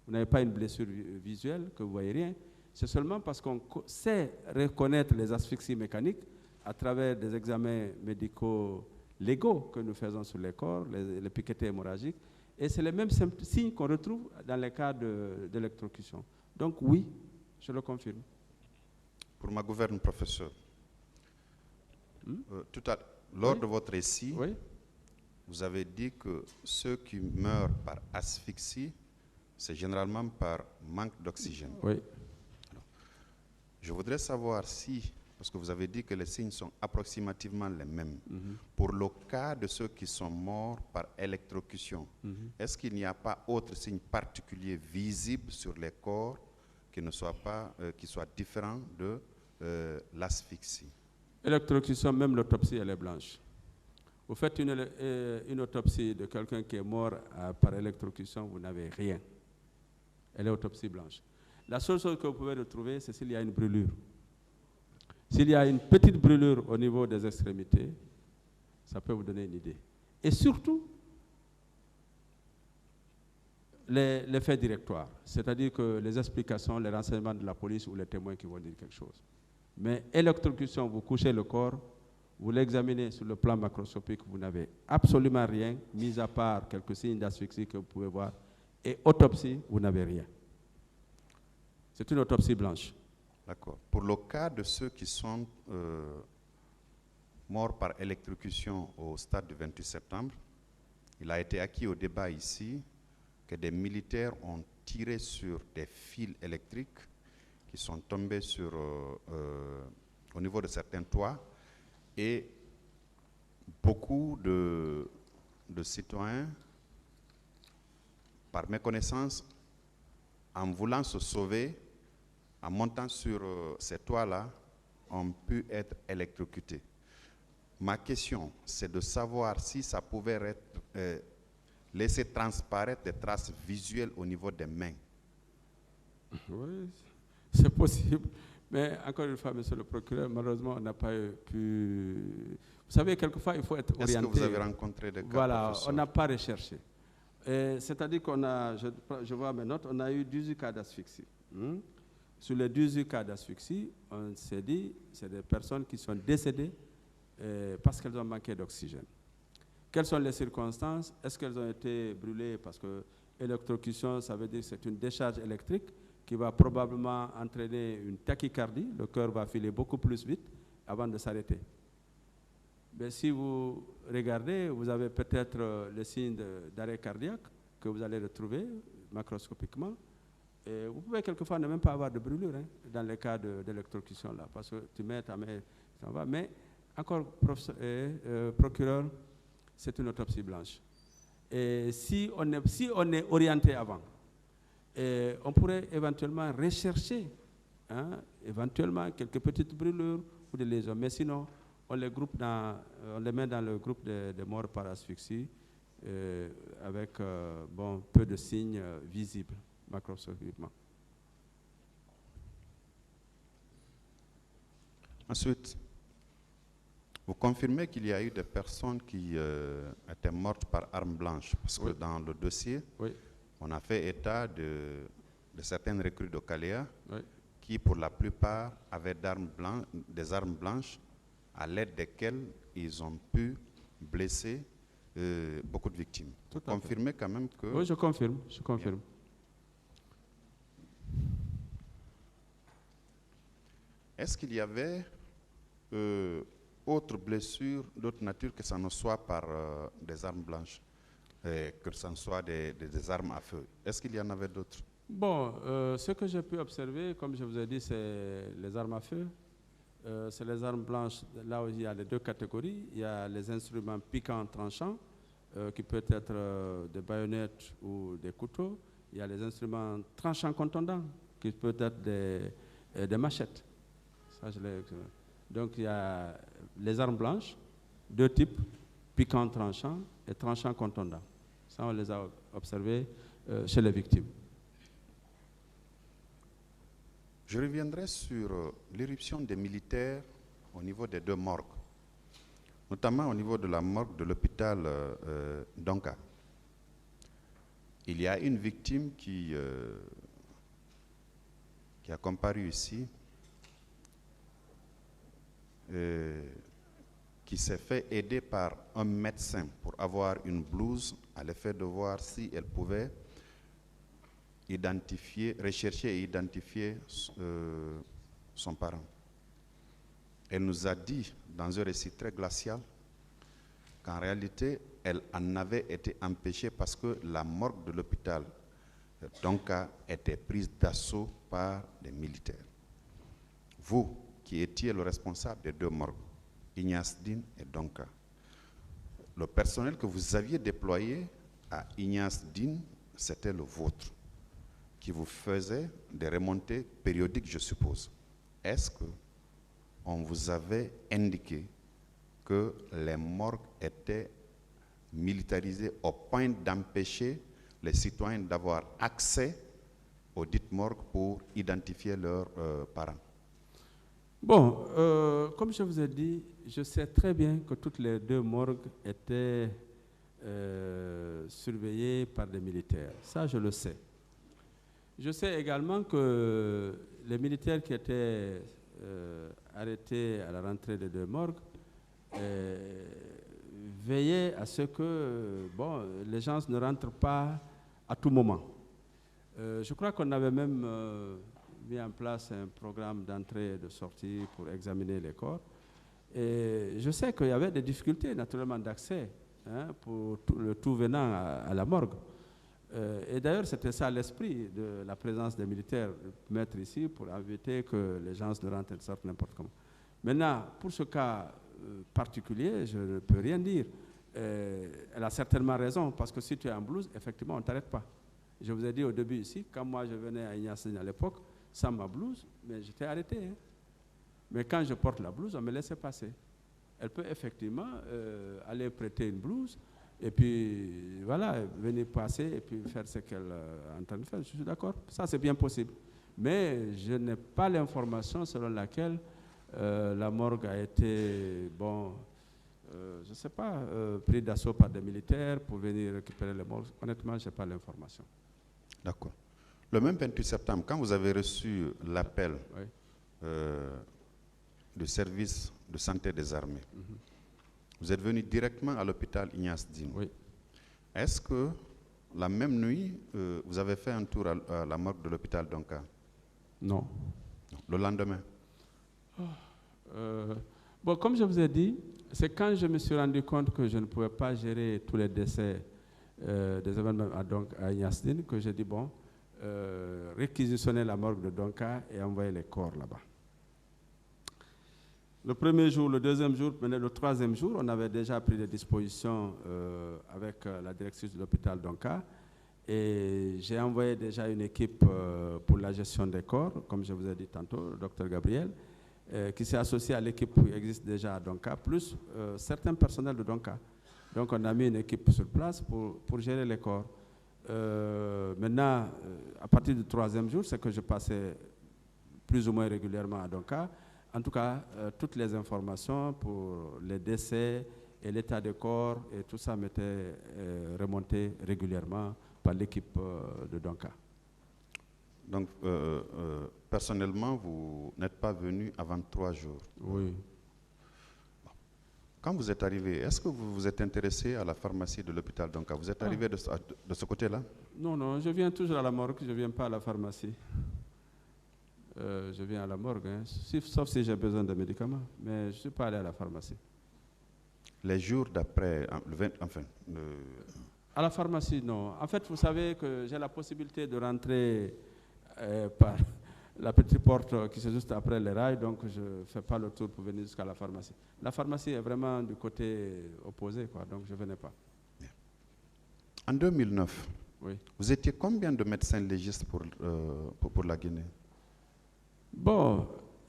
Vous n'avez pas une blessure visuelle, que vous voyez rien. C'est seulement parce qu'on sait reconnaître les asphyxies mécaniques à travers des examens médicaux légaux que nous faisons sur les corps, les piquetés hémorragiques. Et c'est les mêmes signes qu'on retrouve dans les cas d'électrocution. Donc oui, je le confirme. Pour ma gouverne, professeur, lors de votre récit, vous avez dit que ceux qui meurent par asphyxie, c'est généralement par manque d'oxygène. Oui. Alors, je voudrais savoir si, parce que vous avez dit que les signes sont approximativement les mêmes, pour le cas de ceux qui sont morts par électrocution, est-ce qu'il n'y a pas autre signe particulier visible sur les corps qui ne soit pas, qui soit différent de l'asphyxie? Électrocution, même l'autopsie, elle est blanche. Vous faites une autopsie de quelqu'un qui est mort par électrocution, vous n'avez rien. Elle est autopsie blanche. La seule chose que vous pouvez retrouver, c'est s'il y a une brûlure. S'il y a une petite brûlure au niveau des extrémités, ça peut vous donner une idée. Et surtout, les faits directoires, c'est-à-dire que les explications, les renseignements de la police ou les témoins qui vont dire quelque chose. Mais électrocution, vous couchez le corps, vous l'examinez sur le plan macroscopique, vous n'avez absolument rien, mis à part quelques signes d'asphyxie que vous pouvez voir. Et autopsie, vous n'avez rien. C'est une autopsie blanche. D'accord. Pour le cas de ceux qui sont morts par électrocution au stade du 28 septembre, il a été acquis au débat ici que des militaires ont tiré sur des fils électriques qui sont tombés au niveau de certains toits, et beaucoup de citoyens, par méconnaissance, en voulant se sauver, en montant sur ces toits-là, ont pu être électrocutés. Ma question, c'est de savoir si ça pouvait laisser transparaître des traces visuelles au niveau des mains. Oui, c'est possible. Mais encore une fois, monsieur le procureur, malheureusement, on n'a pas pu... Vous savez, quelquefois, il faut être orienté. Est-ce que vous avez rencontré des cas? Voilà, professeur? on n'a pas recherché. C'est-à-dire qu'on a, je vois mes notes, on a eu 18 cas d'asphyxie. Sur les 18 cas d'asphyxie, on s'est dit c'est des personnes qui sont décédées parce qu'elles ont manqué d'oxygène. Quelles sont les circonstances? Est-ce qu'elles ont été brûlées parce que électrocution, ça veut dire que c'est une décharge électrique qui va probablement entraîner une tachycardie, le cœur va filer beaucoup plus vite avant de s'arrêter. Mais si vous regardez, vous avez peut-être le signe d'arrêt cardiaque que vous allez retrouver macroscopiquement. Et vous pouvez quelquefois ne même pas avoir de brûlure dans les cas d'électrocution là, parce que tu mets ta main, ça va. Mais encore, procureur, c'est une autopsie blanche. Et si on est orienté avant, on pourrait éventuellement rechercher, éventuellement quelques petites brûlures ou des lésions. Mais sinon, on les met dans le groupe de morts par asphyxie avec peu de signes visibles macroscopiquement. Ensuite, vous confirmez qu'il y a eu des personnes qui étaient mortes par arme blanche, parce que dans le dossier, on a fait état de certaines recrues de Calea qui, pour la plupart, avaient des armes blanches à l'aide desquelles ils ont pu blesser beaucoup de victimes. Vous confirmez quand même que... Oui, je confirme. Bien. Est-ce qu'il y avait autres blessures d'autre nature que ça ne soit par des armes blanches, que ça ne soit des armes à feu? Est-ce qu'il y en avait d'autres? Bon, ce que j'ai pu observer, comme je vous ai dit, c'est les armes à feu. C'est les armes blanches. Là où il y a les deux catégories. Il y a les instruments piquants tranchants, qui peuvent être des baïonnettes ou des couteaux. Il y a les instruments tranchants contondants, qui peuvent être des machettes. Ça, donc il y a les armes blanches, deux types, piquants tranchants et tranchants contondants. Ça, on les a observés chez les victimes. Je reviendrai sur l'irruption des militaires au niveau des deux morgues, notamment au niveau de la morgue de l'hôpital d'Onka. Il y a une victime qui a comparu ici, qui s'est fait aider par un médecin pour avoir une blouse à l'effet de voir si elle pouvait rechercher et identifier son parent. Elle nous a dit, dans un récit très glacial, qu'en réalité, elle en avait été empêchée parce que la morgue de l'hôpital d'Onka était prise d'assaut par des militaires. Vous, qui étiez le responsable des deux morgues, Ignace Dine et Donka, le personnel que vous aviez déployé à Ignace Dine, c'était le vôtre, qui vous faisait des remontées périodiques, je suppose. Est-ce qu'on vous avait indiqué que les morgues étaient militarisées au point d'empêcher les citoyens d'avoir accès aux dites morgues pour identifier leurs parents? Bon, comme je vous ai dit, je sais très bien que toutes les deux morgues étaient surveillées par des militaires. Ça, je le sais. Je sais également que les militaires qui étaient arrêtés à la rentrée des deux morgues veiller à ce que les gens ne rentrent pas à tout moment. Je crois qu'on avait même mis en place un programme d'entrée et de sortie pour examiner les corps. Et je sais qu'il y avait des difficultés naturellement d'accès pour le tout venant à la morgue. Et d'ailleurs, c'était ça l'esprit de la présence des militaires, de mettre ici pour éviter que les gens ne rentrent et sortent n'importe comment. Maintenant, pour ce cas particulier, je ne peux rien dire. Elle a certainement raison, parce que si tu es en blouse, effectivement, on ne t'arrête pas. Je vous ai dit au début ici, quand moi je venais à Ignace à l'époque, sans ma blouse, mais j'étais arrêté. Mais quand je porte la blouse, on me laissait passer. Elle peut effectivement aller prêter une blouse, et puis voilà, venir passer et puis faire ce qu'elle est en train de faire. Je suis d'accord, ça c'est bien possible. Mais je n'ai pas l'information selon laquelle la morgue a été, je ne sais pas, pris d'assaut par des militaires pour venir récupérer les morts. Honnêtement, je n'ai pas l'information. D'accord. Le même 28 septembre, quand vous avez reçu l'appel du service de santé des armées, vous êtes venu directement à l'hôpital Ignace Dine. Oui. Est-ce que la même nuit, vous avez fait un tour à la morgue de l'hôpital Donka? Non. Le lendemain? Comme je vous ai dit, c'est quand je me suis rendu compte que je ne pouvais pas gérer tous les décès des événements à Ignace Dine que j'ai dit, réquisitionner la morgue de Donka et envoyer les corps là-bas. Le premier jour, le deuxième jour, le troisième jour, on avait déjà pris des dispositions avec la directrice de l'hôpital Donka et j'ai envoyé déjà une équipe pour la gestion des corps, comme je vous ai dit tantôt, le docteur Gabriel, qui s'est associé à l'équipe qui existe déjà à Donka, plus certains personnels de Donka. Donc on a mis une équipe sur place pour gérer les corps. Maintenant, à partir du troisième jour, c'est que je passais plus ou moins régulièrement à Donka. En tout cas, toutes les informations pour les décès et l'état des corps, et tout ça m'était remonté régulièrement par l'équipe de Donka. Donc, personnellement, vous n'êtes pas venu avant 3 jours? Oui. Quand vous êtes arrivé, est-ce que vous vous êtes intéressé à la pharmacie de l'hôpital Donka? Vous êtes arrivé de ce côté-là? Non, je viens toujours à la morgue, je ne viens pas à la pharmacie. Je viens à la morgue, sauf si j'ai besoin de médicaments, mais je ne suis pas allé à la pharmacie. Les jours d'après, À la pharmacie, non. En fait, vous savez que j'ai la possibilité de rentrer par la petite porte qui est juste après les rails, donc je ne fais pas le tour pour venir jusqu'à la pharmacie. La pharmacie est vraiment du côté opposé, donc je ne venais pas. En 2009, oui. Vous étiez combien de médecins légistes pour la Guinée?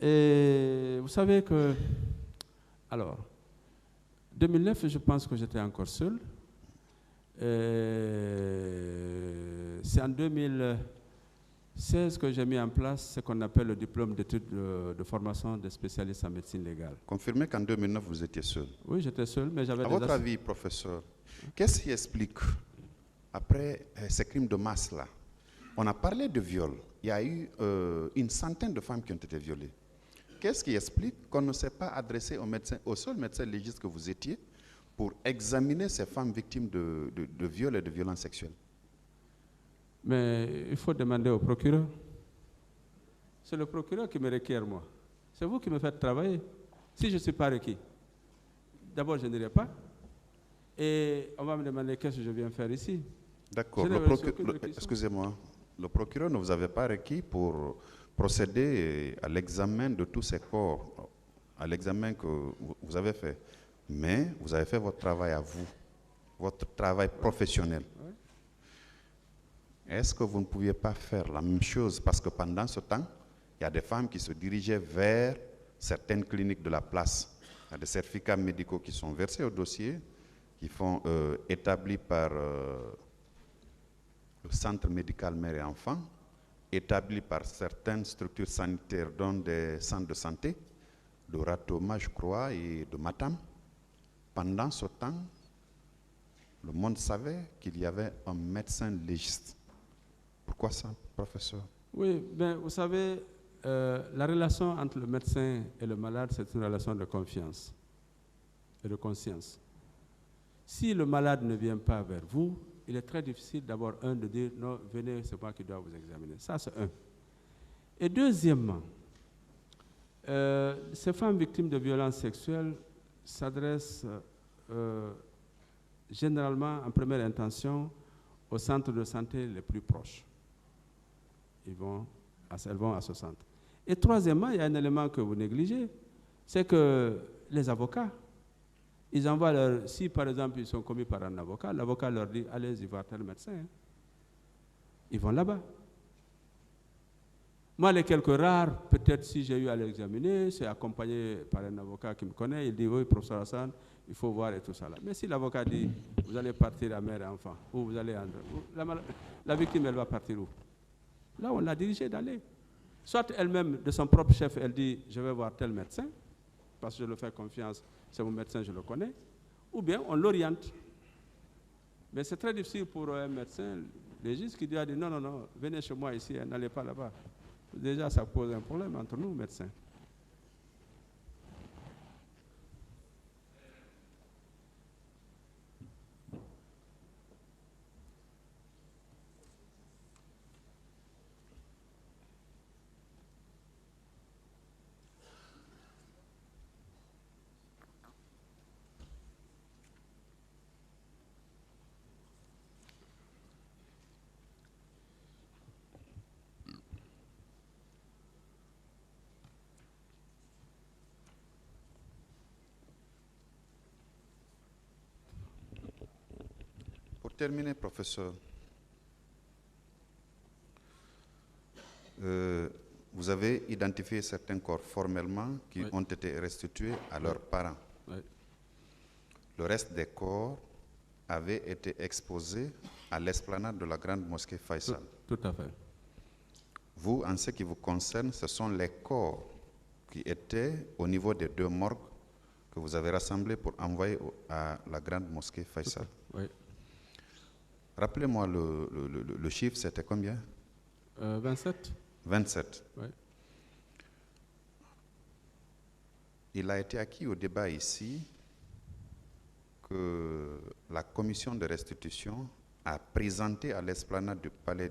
Et vous savez que, alors, 2009, je pense que j'étais encore seul. C'est en 2016 que j'ai mis en place ce qu'on appelle le diplôme d'études de formation des spécialistes en médecine légale. Confirmez qu'en 2009, vous étiez seul? Oui, j'étais seul, mais j'avais des... À votre avis, professeur, qu'est-ce qui explique, après ces crimes de masse-là, on a parlé de viol, il y a eu une centaine de femmes qui ont été violées. Qu'est-ce qui explique qu'on ne s'est pas adressé au seul médecin légiste que vous étiez pour examiner ces femmes victimes de viol et de violences sexuelles? Mais il faut demander au procureur. C'est le procureur qui me requiert, moi. C'est vous qui me faites travailler. Si je ne suis pas requis, d'abord je n'irai pas. Et on va me demander qu'est-ce que je viens faire ici. D'accord. Excusez-moi. Le procureur ne vous avait pas requis pour procéder à l'examen de tous ces corps, à l'examen que vous avez fait. Mais vous avez fait votre travail à vous, votre travail professionnel. Oui. Est-ce que vous ne pouviez pas faire la même chose? Parce que pendant ce temps, il y a des femmes qui se dirigeaient vers certaines cliniques de la place. Il y a des certificats médicaux qui sont versés au dossier, qui sont établis par le centre médical mère et enfant, établis par certaines structures sanitaires, dont des centres de santé, de Ratoma, je crois, et de Matam. Pendant ce temps, le monde savait qu'il y avait un médecin légiste. Pourquoi ça, professeur? Oui, vous savez, la relation entre le médecin et le malade, c'est une relation de confiance. et de conscience. Si le malade ne vient pas vers vous, il est très difficile d'abord, de dire non, venez, c'est moi qui dois vous examiner. Ça, c'est un. Et deuxièmement, ces femmes victimes de violences sexuelles s'adressent généralement en première intention aux centres de santé les plus proches. Elles vont à ce centre. Et troisièmement, il y a un élément que vous négligez, c'est que les avocats, ils envoient si par exemple ils sont commis par un avocat, l'avocat leur dit allez-y voir tel médecin. Ils vont là-bas. Moi, les quelques rares, peut-être si j'ai eu à l'examiner, c'est accompagné par un avocat qui me connaît, il dit oui, professeur Hassan, il faut voir et tout ça là. Mais si l'avocat dit vous allez partir à mère et enfant, ou vous allez la victime, elle va partir où? Là, on l'a dirigée d'aller. Soit elle-même, de son propre chef, elle dit je vais voir tel médecin, parce que je le fais confiance, c'est mon médecin, je le connais, ou bien on l'oriente. Mais c'est très difficile pour un médecin, légiste, qui doit dire non, non, non, venez chez moi ici, n'allez pas là-bas. Déjà, ça pose un problème entre nous, médecins. Pour terminer, professeur, vous avez identifié certains corps formellement qui ont été restitués à leurs parents. Oui. Le reste des corps avait été exposé à l'esplanade de la grande mosquée Faisal. Tout à fait. Vous, en ce qui vous concerne, ce sont les corps qui étaient au niveau des deux morgues que vous avez rassemblés pour envoyer à la grande mosquée Faisal. Oui. Rappelez-moi le chiffre, c'était combien? 27. 27. Oui. Il a été acquis au débat ici que la commission de restitution a présenté à l'esplanade du palais,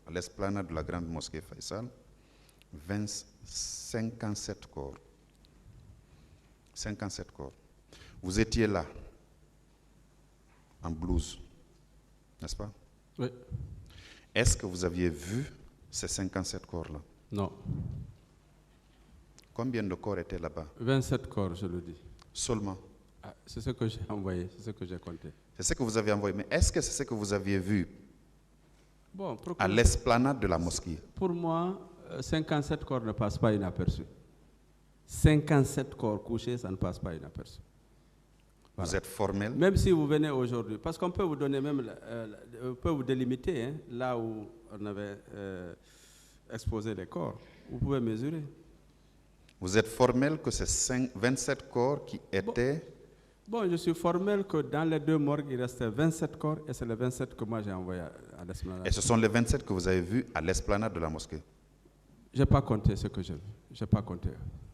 à l'esplanade de la grande mosquée Faisal, 57 corps. 57 corps. Vous étiez là, en blouse, n'est-ce pas? Oui. Est-ce que vous aviez vu ces 57 corps-là? Non. Combien de corps étaient là-bas? 27 corps, je le dis. Seulement. Ah, c'est ce que j'ai envoyé, c'est ce que j'ai compté. C'est ce que vous avez envoyé. Mais est-ce que c'est ce que vous aviez vu Bon, à l'esplanade de la mosquée? Pour moi, 57 corps ne passent pas inaperçus. 57 corps couchés, ça ne passe pas inaperçu. Voilà. Vous êtes formel? Même si vous venez aujourd'hui, parce qu'on peut vous donner même, on peut vous délimiter hein, là où on avait exposé les corps. Vous pouvez mesurer. Vous êtes formel que ces 27 corps qui étaient... Bon, je suis formel que dans les deux morgues, il restait 27 corps et c'est les 27 que moi j'ai envoyés à l'esplanade. Et ce sont les 27 que vous avez vus à l'esplanade de la mosquée? Je n'ai pas compté ce que j'ai vu. Je n'ai pas compté.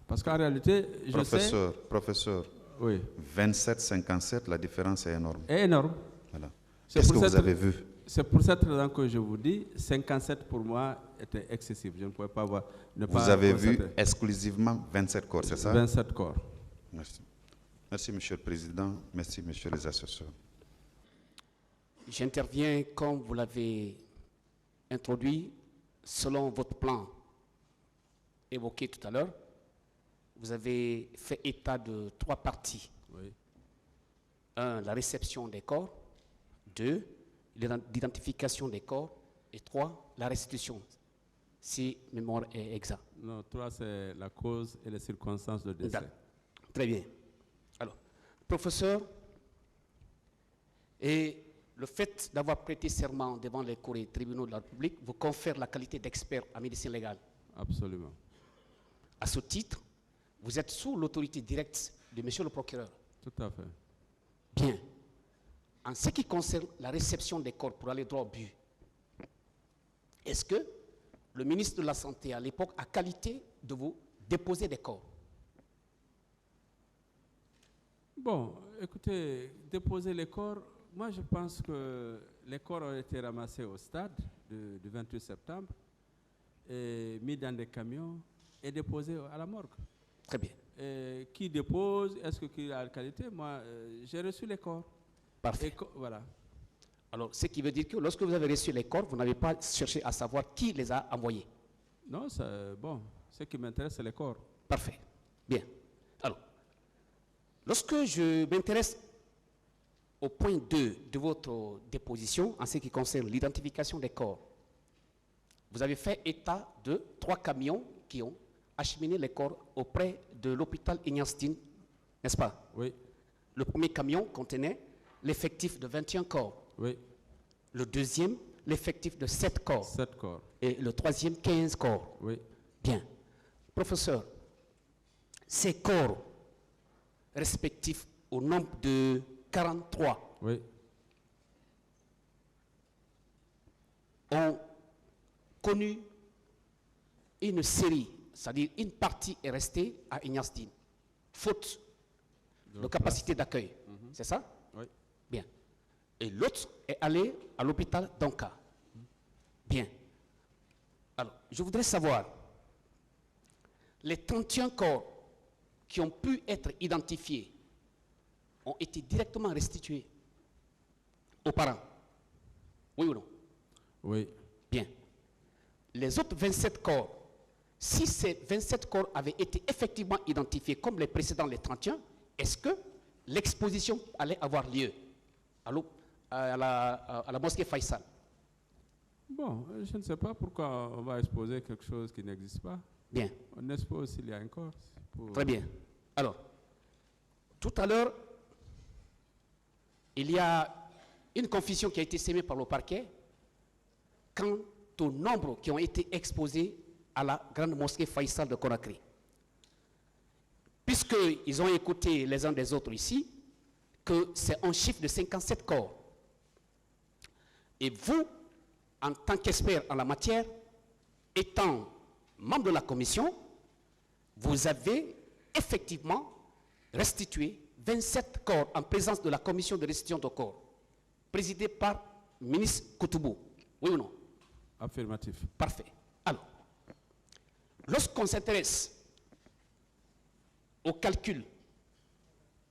Parce qu'en réalité, je sais... Professeur, Oui. 27, 57, la différence est énorme. C'est énorme. Voilà. Qu'est-ce que vous avez vu? C'est pour cette raison que je vous dis, 57 pour moi était excessif. Je ne pouvais pas voir. Vous avez vu exclusivement 27 corps, c'est ça? 27 corps. Merci. Merci, Monsieur le Président. Merci, Messieurs les assesseurs. J'interviens comme vous l'avez introduit, selon votre plan évoqué tout à l'heure. Vous avez fait état de 3 parties. Oui. 1, la réception des corps. 2, l'identification des corps. Et 3, la restitution, si mémoire est exacte. Non, 3, c'est la cause et les circonstances de décès. Très bien. Alors, professeur, et le fait d'avoir prêté serment devant les cours et tribunaux de la République vous confère la qualité d'expert en médecine légale. Absolument. À ce titre, vous êtes sous l'autorité directe de monsieur le procureur. Tout à fait. Bien. En ce qui concerne la réception des corps pour aller droit au but, est-ce que le ministre de la Santé à l'époque a qualité de vous déposer des corps? Bon, écoutez, déposer les corps, moi je pense que les corps ont été ramassés au stade du 28 septembre, et mis dans des camions et déposés à la morgue. Très bien. Et qui dépose, est-ce qu'il a la qualité? Moi, j'ai reçu les corps. Parfait. Voilà. Alors, ce qui veut dire que lorsque vous avez reçu les corps, vous n'avez pas cherché à savoir qui les a envoyés. Non, bon, ce qui m'intéresse, c'est les corps. Parfait. Bien. Alors, lorsque je m'intéresse au point 2 de votre déposition, en ce qui concerne l'identification des corps, vous avez fait état de 3 camions qui ont acheminé les corps auprès de l'hôpital Ignace Dine, n'est-ce pas? Oui. Le premier camion contenait l'effectif de 21 corps. Oui. Le deuxième, l'effectif de 7 corps. 7 corps. Et le troisième, 15 corps. Oui. Bien. Professeur, ces corps respectifs au nombre de 43 Oui. ont connu une série, c'est-à-dire une partie est restée à Ignace Dine, faute de capacité d'accueil. C'est ça? Oui. Bien. Et l'autre est allé à l'hôpital d'Anka. Bien. Alors, je voudrais savoir, les 31 corps qui ont pu être identifiés ont été directement restitués aux parents. Oui ou non? Oui. Bien. Les autres 27 corps, si ces 27 corps avaient été effectivement identifiés comme les précédents, les 31, est-ce que l'exposition allait avoir lieu à la mosquée Faisal? Bon, je ne sais pas pourquoi on va exposer quelque chose qui n'existe pas. Bien. On expose s'il y a un corps. Très bien. Alors, tout à l'heure, il y a une confusion qui a été sémée par le parquet quant au nombre qui ont été exposés à la grande mosquée Faisal de Conakry. Puisqu'ils ont écouté les uns des autres ici, que c'est un chiffre de 57 corps. Et vous, en tant qu'expert en la matière, étant membre de la commission, vous avez effectivement restitué 27 corps en présence de la commission de restitution de corps, présidée par le ministre Koutoubou. Oui ou non? Affirmatif. Parfait. Alors, lorsqu'on s'intéresse au calcul,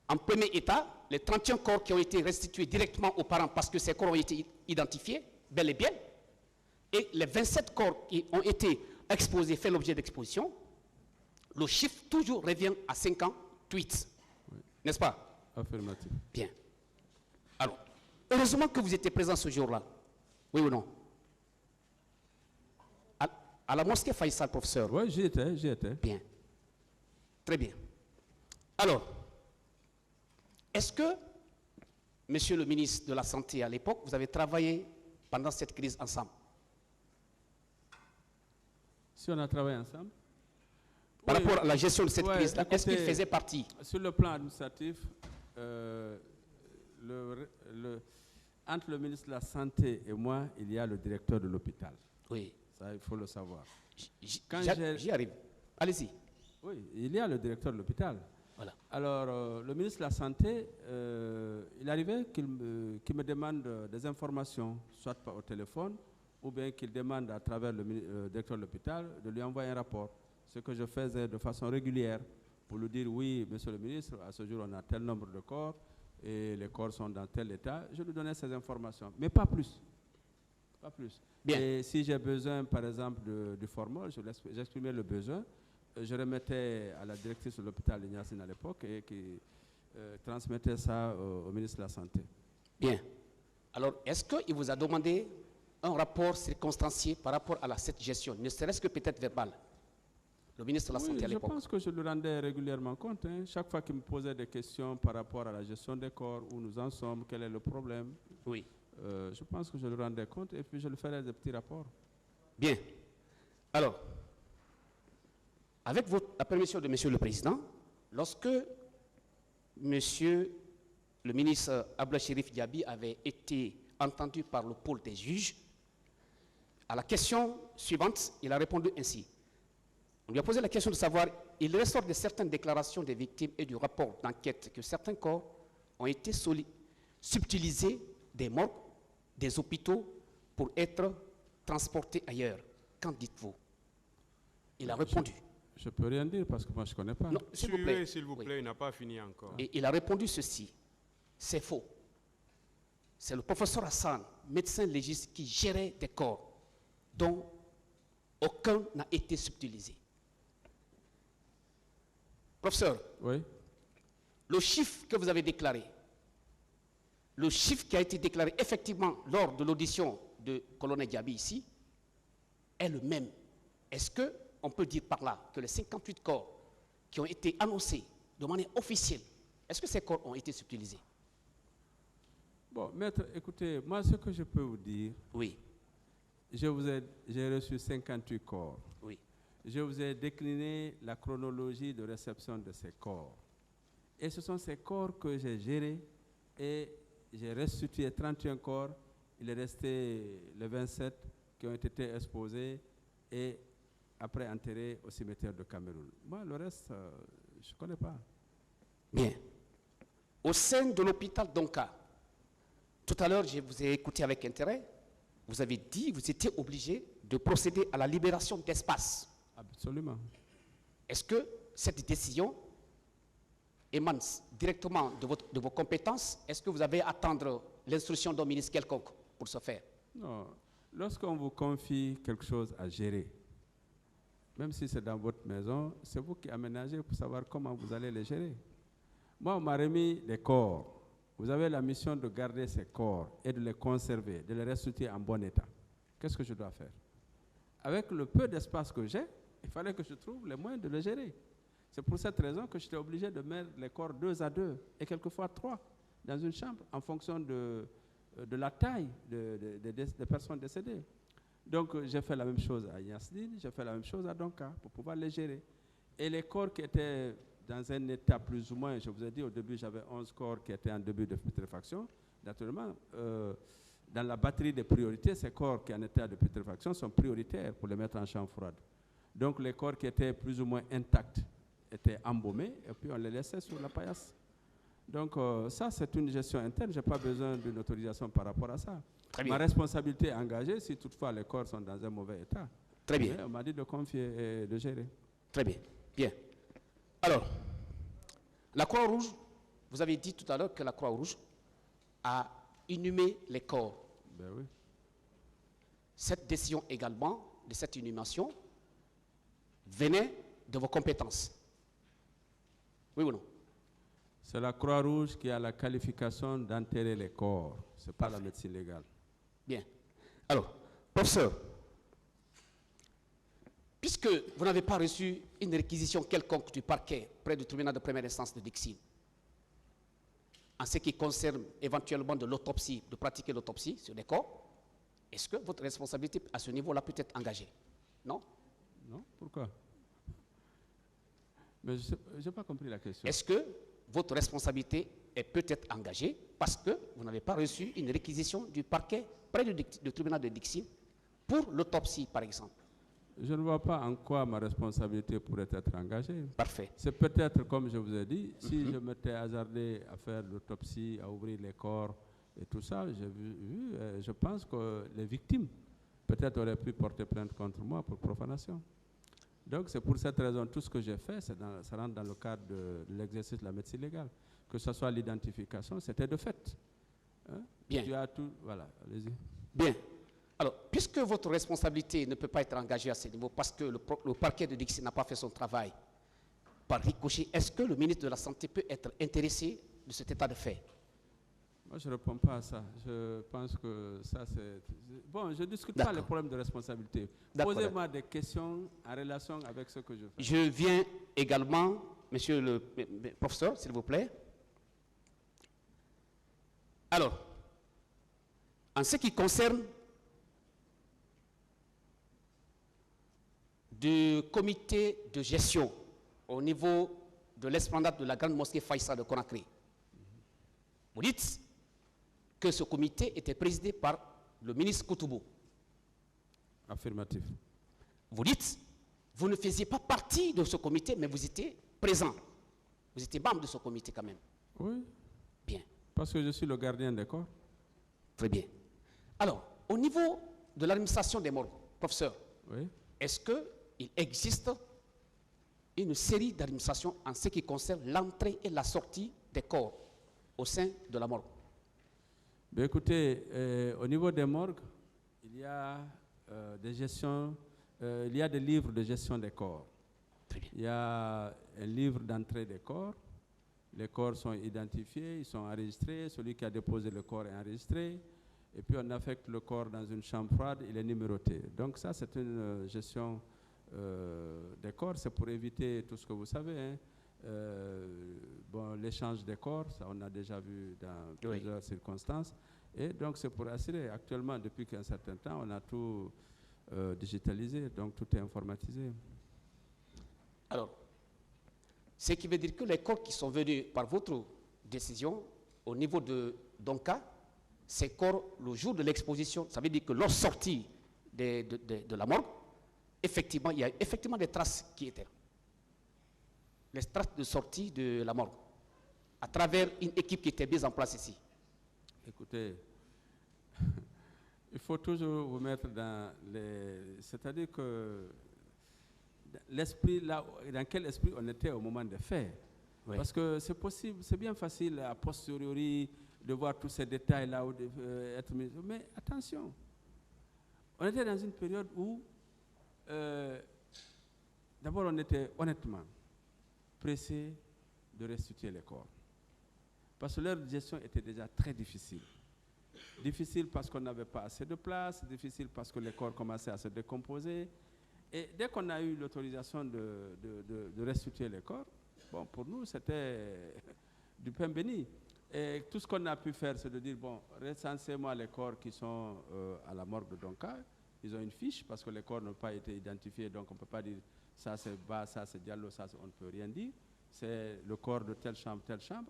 en premier état, les 31 corps qui ont été restitués directement aux parents parce que ces corps ont été identifiés, bel et bien, et les 27 corps qui ont été exposés, fait l'objet d'exposition, le chiffre toujours revient à 58. Oui. N'est-ce pas? Affirmatif. Bien. Alors, heureusement que vous étiez présent ce jour-là. Oui ou non? À la mosquée Faisal, professeur. Oui, j'y étais. Bien. Très bien. Alors, est-ce que, monsieur le ministre de la Santé à l'époque, vous avez travaillé pendant cette crise ensemble? Si on a travaillé ensemble? Par rapport à la gestion de cette crise-là, est-ce qu'il faisait partie? Sur le plan administratif, entre le ministre de la Santé et moi, il y a le directeur de l'hôpital. Oui. Ça, il faut le savoir. J'y arrive. Allez-y. Oui, il y a le directeur de l'hôpital. Voilà. Alors, le ministre de la Santé, il arrivait qu'il me demande des informations, soit au téléphone, ou bien qu'il demande à travers le directeur de l'hôpital de lui envoyer un rapport. Ce que je faisais de façon régulière pour lui dire, oui, monsieur le ministre, à ce jour, on a tel nombre de corps et les corps sont dans tel état. Je lui donnais ces informations, mais pas plus. Pas plus. Bien. Et si j'ai besoin, par exemple, du formol, j'exprimais le besoin, je remettais à la directrice de l'hôpital Ignace à l'époque et qui transmettait ça au ministre de la Santé. Bien. Alors, est-ce qu'il vous a demandé un rapport circonstancié par rapport à cette gestion, ne serait-ce que peut-être verbal? Le ministre de la Santé à l'époque. Je pense que je lui rendais régulièrement compte. Chaque fois qu'il me posait des questions par rapport à la gestion des corps, où nous en sommes, quel est le problème. Oui. Je pense que je lui rendais compte et puis je lui ferais des petits rapports. Bien. Alors, avec la permission de Monsieur le Président, lorsque Monsieur le ministre Abla Chérif Diaby avait été entendu par le pôle des juges, à la question suivante, il a répondu ainsi. On lui a posé la question de savoir il ressort de certaines déclarations des victimes et du rapport d'enquête que certains corps ont été subtilisés des morgues, des hôpitaux pour être transportés ailleurs. Qu'en dites-vous? Il a répondu. Je ne peux rien dire parce que moi je ne connais pas. Non, s'il vous plaît. S'il vous plaît, il n'a pas fini encore. Et il a répondu ceci. C'est faux. C'est le professeur Hassan, médecin légiste, qui gérait des corps dont aucun n'a été subtilisé. Professeur, Oui. le chiffre que vous avez déclaré, le chiffre qui a été déclaré effectivement lors de l'audition de colonel Diaby ici, est le même. Est-ce qu'on peut dire par là que les 58 corps qui ont été annoncés de manière officielle, est-ce que ces corps ont été subtilisés? Bon, maître, écoutez, moi ce que je peux vous dire, Oui, j'ai reçu 58 corps. oui. Je vous ai décliné la chronologie de réception de ces corps. Et ce sont ces corps que j'ai gérés et j'ai restitué 31 corps. Il est resté les 27 qui ont été exposés et après enterrés au cimetière de Cameroun. Moi, le reste, je ne connais pas. Bien. Au sein de l'hôpital d'Onka, tout à l'heure, je vous ai écouté avec intérêt, vous avez dit que vous étiez obligé de procéder à la libération d'espace. Absolument. Est-ce que cette décision émane directement de vos compétences? Est-ce que vous avez à attendre l'instruction d'un ministre quelconque pour ce faire? Non. Lorsqu'on vous confie quelque chose à gérer, même si c'est dans votre maison, c'est vous qui aménagez pour savoir comment vous allez les gérer. Moi, on m'a remis les corps. Vous avez la mission de garder ces corps et de les conserver, de les restituer en bon état. Qu'est-ce que je dois faire? Avec le peu d'espace que j'ai, il fallait que je trouve les moyens de les gérer. C'est pour cette raison que j'étais obligé de mettre les corps 2 à 2 et quelquefois 3 dans une chambre en fonction de la taille des personnes décédées. Donc j'ai fait la même chose à Yasdine, j'ai fait la même chose à Donka pour pouvoir les gérer. Et les corps qui étaient dans un état plus ou moins, je vous ai dit au début, j'avais 11 corps qui étaient en début de putréfaction. Naturellement, dans la batterie des priorités, ces corps qui en état de putréfaction sont prioritaires pour les mettre en chambre froide. Donc les corps qui étaient plus ou moins intacts étaient embaumés et puis on les laissait sur la paillasse. Donc ça, c'est une gestion interne. Je n'ai pas besoin d'une autorisation par rapport à ça. Ma responsabilité est engagée si toutefois les corps sont dans un mauvais état. Très bien. Mais on m'a dit de confier et de gérer. Très bien. Bien. Alors, la Croix-Rouge, vous avez dit tout à l'heure que la Croix-Rouge a inhumé les corps. Ben oui. Cette décision également, de cette inhumation, venait de vos compétences. Oui ou non? C'est la Croix-Rouge qui a la qualification d'enterrer les corps. Ce n'est pas la médecine légale. Bien. Alors, professeur, puisque vous n'avez pas reçu une réquisition quelconque du parquet près du tribunal de première instance de Dixine, en ce qui concerne éventuellement de l'autopsie, de pratiquer l'autopsie sur les corps, est-ce que votre responsabilité à ce niveau-là peut être engagée? Non? Non? Pourquoi? Mais je n'ai pas compris la question. Est-ce que votre responsabilité est peut-être engagée parce que vous n'avez pas reçu une réquisition du parquet près du tribunal de Dixine pour l'autopsie, par exemple? Je ne vois pas en quoi ma responsabilité pourrait être engagée. Parfait. C'est peut-être, comme je vous ai dit, si je m'étais hasardé à faire l'autopsie, à ouvrir les corps et tout ça, je pense que les victimes peut-être auraient pu porter plainte contre moi pour profanation. Donc c'est pour cette raison, tout ce que j'ai fait, ça rentre dans le cadre de l'exercice de la médecine légale. Que ce soit l'identification, c'était de fait. Hein? Bien. Tu as tout, voilà, allez-y. Bien. Alors, puisque votre responsabilité ne peut pas être engagée à ce niveau parce que le parquet de Dixie n'a pas fait son travail, par ricochet, est-ce que le ministre de la Santé peut être intéressé de cet état de fait? Moi, je ne réponds pas à ça. Je pense que ça, c'est... Bon, je ne discute pas les problèmes de responsabilité. Posez-moi des questions en relation avec ce que je fais. Je viens également, monsieur le professeur, s'il vous plaît. Alors, en ce qui concerne du comité de gestion au niveau de l'esplanade de la grande mosquée Faïssa de Conakry, vous dites que ce comité était présidé par le ministre Koutoubou. Affirmatif. Vous dites Vous ne faisiez pas partie de ce comité, mais vous étiez présent. Vous étiez membre de ce comité quand même. Oui, Bien, parce que je suis le gardien des corps. très bien. Alors, au niveau de l'administration des morgues, professeur, Oui. est-ce qu'il existe une série d'administrations en ce qui concerne l'entrée et la sortie des corps au sein de la morgue? Ben écoutez, au niveau des morgues, il y a des gestions, il y a des livres de gestion des corps. Très bien. Il y a un livre d'entrée des corps. Les corps sont identifiés, ils sont enregistrés. Celui qui a déposé le corps est enregistré. Et puis on affecte le corps dans une chambre froide, il est numéroté. Donc ça, c'est une gestion des corps. C'est pour éviter tout ce que vous savez. Hein. Bon, l'échange des corps, ça on a déjà vu dans plusieurs circonstances. Et donc c'est pour assurer. Actuellement, depuis un certain temps, on a tout digitalisé, donc tout est informatisé. Alors, ce qui veut dire que les corps qui sont venus par votre décision au niveau de Donka, ces corps, le jour de l'exposition, ça veut dire que leur sortie de la morgue, effectivement, il y a effectivement des traces qui étaient là. Les traces de sortie de la morgue, à travers une équipe qui était mise en place ici. Écoutez, il faut toujours vous mettre dans les... C'est-à-dire que l'esprit, là, dans quel esprit on était au moment des faits. Oui. Parce que c'est possible, c'est bien facile a posteriori de voir tous ces détails-là, mais attention, on était dans une période où, d'abord on était honnêtement pressé de restituer les corps. Parce que leur gestion était déjà très difficile. Difficile parce qu'on n'avait pas assez de place, difficile parce que les corps commençaient à se décomposer. Et dès qu'on a eu l'autorisation de restituer les corps, bon, pour nous, c'était du pain béni. Et tout ce qu'on a pu faire, c'est de dire, bon, recensez-moi les corps qui sont à la morgue de Donka. Ils ont une fiche parce que les corps n'ont pas été identifiés, donc on ne peut pas dire ça c'est Ba, ça c'est Diallo, ça on ne peut rien dire. C'est le corps de telle chambre.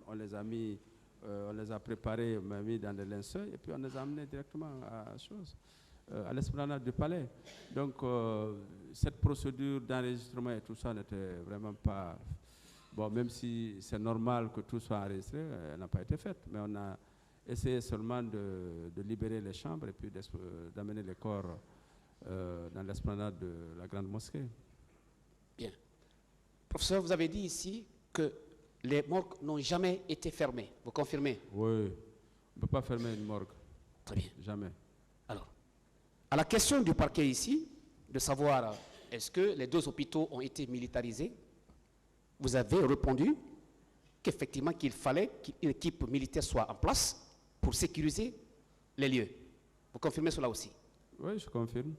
On les a mis, on les a préparés, on les a mis dans des linceuls et puis on les a amenés directement à l'esplanade du palais. Donc cette procédure d'enregistrement et tout ça n'était vraiment pas... Bon, même si c'est normal que tout soit enregistré, elle n'a pas été faite. Mais on a essayé seulement de libérer les chambres et puis d'amener les corps dans l'esplanade de la grande mosquée. Bien. Professeur, vous avez dit ici que les morgues n'ont jamais été fermées. Vous confirmez? Oui. On ne peut pas fermer une morgue. Très bien. Jamais. Alors, à la question du parquet ici, de savoir est-ce que les deux hôpitaux ont été militarisés, vous avez répondu qu'effectivement qu'il fallait qu'une équipe militaire soit en place pour sécuriser les lieux. Vous confirmez cela aussi? Oui, je confirme.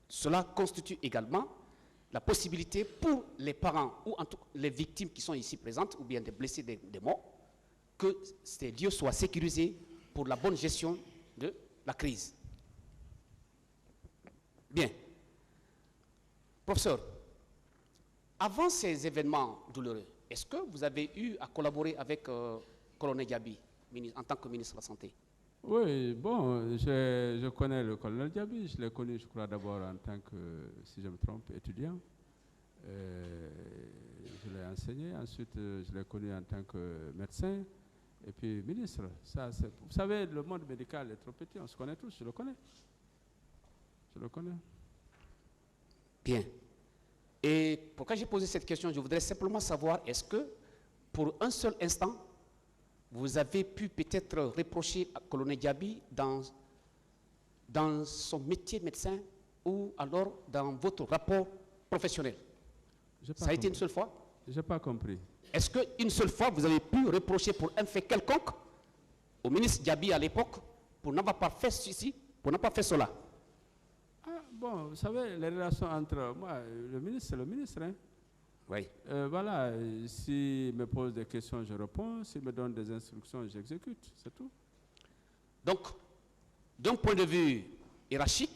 Cela constitue également la possibilité pour les parents ou en tout cas les victimes qui sont ici présentes ou bien des blessés, des morts, que ces lieux soient sécurisés pour la bonne gestion de la crise. Bien. Professeur, avant ces événements douloureux, est-ce que vous avez eu à collaborer avec Colonel Diaby en tant que ministre de la Santé? Oui, bon, je connais le colonel Diaby. Je l'ai connu, je crois, d'abord en tant que, si je me trompe, étudiant. Je l'ai enseigné. Ensuite, je l'ai connu en tant que médecin. Et puis, ministre. Ça, vous savez, le monde médical est trop petit. On se connaît tous. Je le connais. Je le connais. Bien. Et pourquoi j'ai posé cette question, je voudrais simplement savoir, est-ce que, pour un seul instant, vous avez pu peut-être reprocher à Colonel Diaby dans son métier de médecin ou alors dans votre rapport professionnel? Ça a été une seule fois? Je n'ai pas compris. Est-ce qu'une seule fois, vous avez pu reprocher pour un fait quelconque au ministre Diaby à l'époque pour n'avoir pas fait ceci, pour n'avoir pas fait cela? Ah, bon, vous savez, les relations entre moi, le ministre, c'est le ministre, hein? Oui. Voilà, s'il me pose des questions, je réponds. S'il me donne des instructions, j'exécute. C'est tout. Donc, d'un point de vue hiérarchique,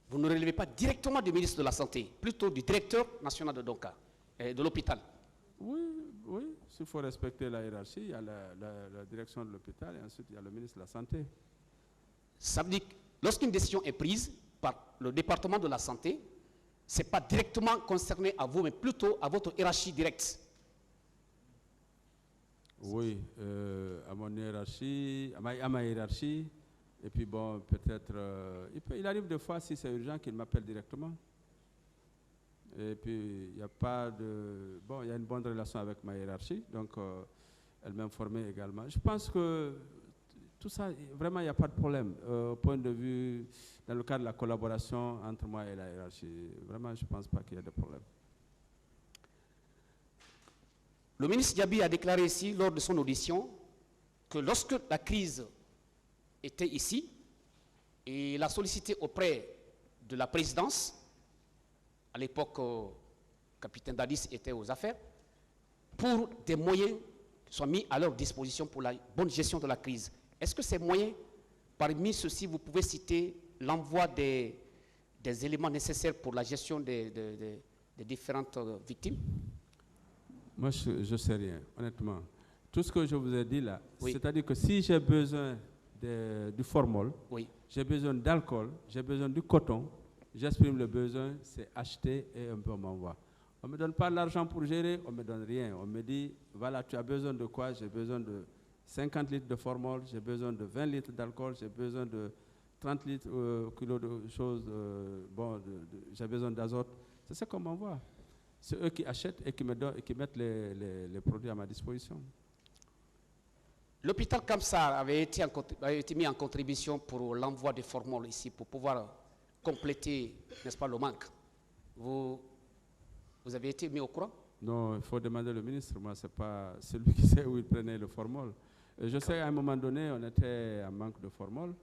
vous ne relevez pas directement du ministre de la Santé, plutôt du directeur national de Donka, de l'hôpital. Oui, oui. S'il faut respecter la hiérarchie, il y a la direction de l'hôpital et ensuite il y a le ministre de la Santé. Ça veut dire que lorsqu'une décision est prise par le département de la Santé, ce n'est pas directement concerné à vous, mais plutôt à votre hiérarchie directe. Oui, à mon hiérarchie, à ma hiérarchie. Et puis bon, peut-être, il arrive des fois, si c'est urgent, qu'il m'appelle directement. Et puis, il n'y a pas de... Bon, il y a une bonne relation avec ma hiérarchie, donc elle m'informait également. Je pense que tout ça, vraiment, il n'y a pas de problème. Au point de vue, dans le cadre de la collaboration entre moi et la hiérarchie, vraiment, je ne pense pas qu'il y ait de problème. Le ministre Diaby a déclaré ici, lors de son audition, que lorsque la crise était ici, et il a sollicité auprès de la présidence, à l'époque, capitaine Dadis était aux affaires, pour des moyens qui soient mis à leur disposition pour la bonne gestion de la crise. Est-ce que ces moyens, parmi ceux-ci, vous pouvez citer l'envoi des éléments nécessaires pour la gestion des différentes victimes? Moi, je ne sais rien, honnêtement. Tout ce que je vous ai dit là, oui. C'est-à-dire que si j'ai besoin du formol, oui. j'ai besoin d'alcool, j'ai besoin du coton, j'exprime le besoin, c'est acheter et un peu on m'envoie. On ne me donne pas l'argent pour gérer, on ne me donne rien. On me dit, voilà, tu as besoin de quoi? J'ai besoin de 50 litres de formol, j'ai besoin de 20 litres d'alcool, j'ai besoin de 30 litres kilos de choses, j'ai besoin d'azote. C'est ce qu'on m'envoie. C'est eux qui achètent et qui me donnent et qui mettent les produits à ma disposition. L'hôpital Kamsar avait été mis en contribution pour l'envoi des formules ici, pour pouvoir compléter, n'est-ce pas, le manque. Vous avez été mis au courant? Non, il faut demander au ministre. Moi, ce n'est pas celui qui sait où il prenait le formol. Je sais qu'à un moment donné, on était en manque de formol.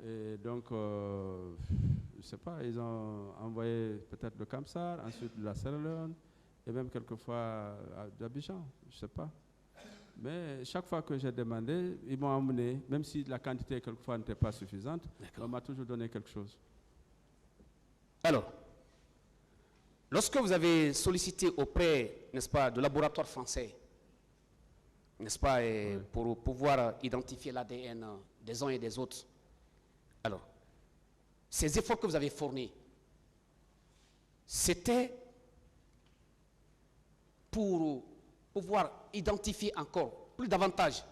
Et donc, je ne sais pas, ils ont envoyé peut-être de Kamsar, ensuite de la Sierra Leone, et même quelquefois d'Abidjan, je ne sais pas. Mais chaque fois que j'ai demandé, ils m'ont emmené, même si la quantité quelquefois n'était pas suffisante, on m'a toujours donné quelque chose. Alors, lorsque vous avez sollicité auprès, n'est-ce pas, de laboratoires français, n'est-ce pas, oui. Pour pouvoir identifier l'ADN des uns et des autres, alors, ces efforts que vous avez fournis, c'était pour pouvoir identifier encore plus davantage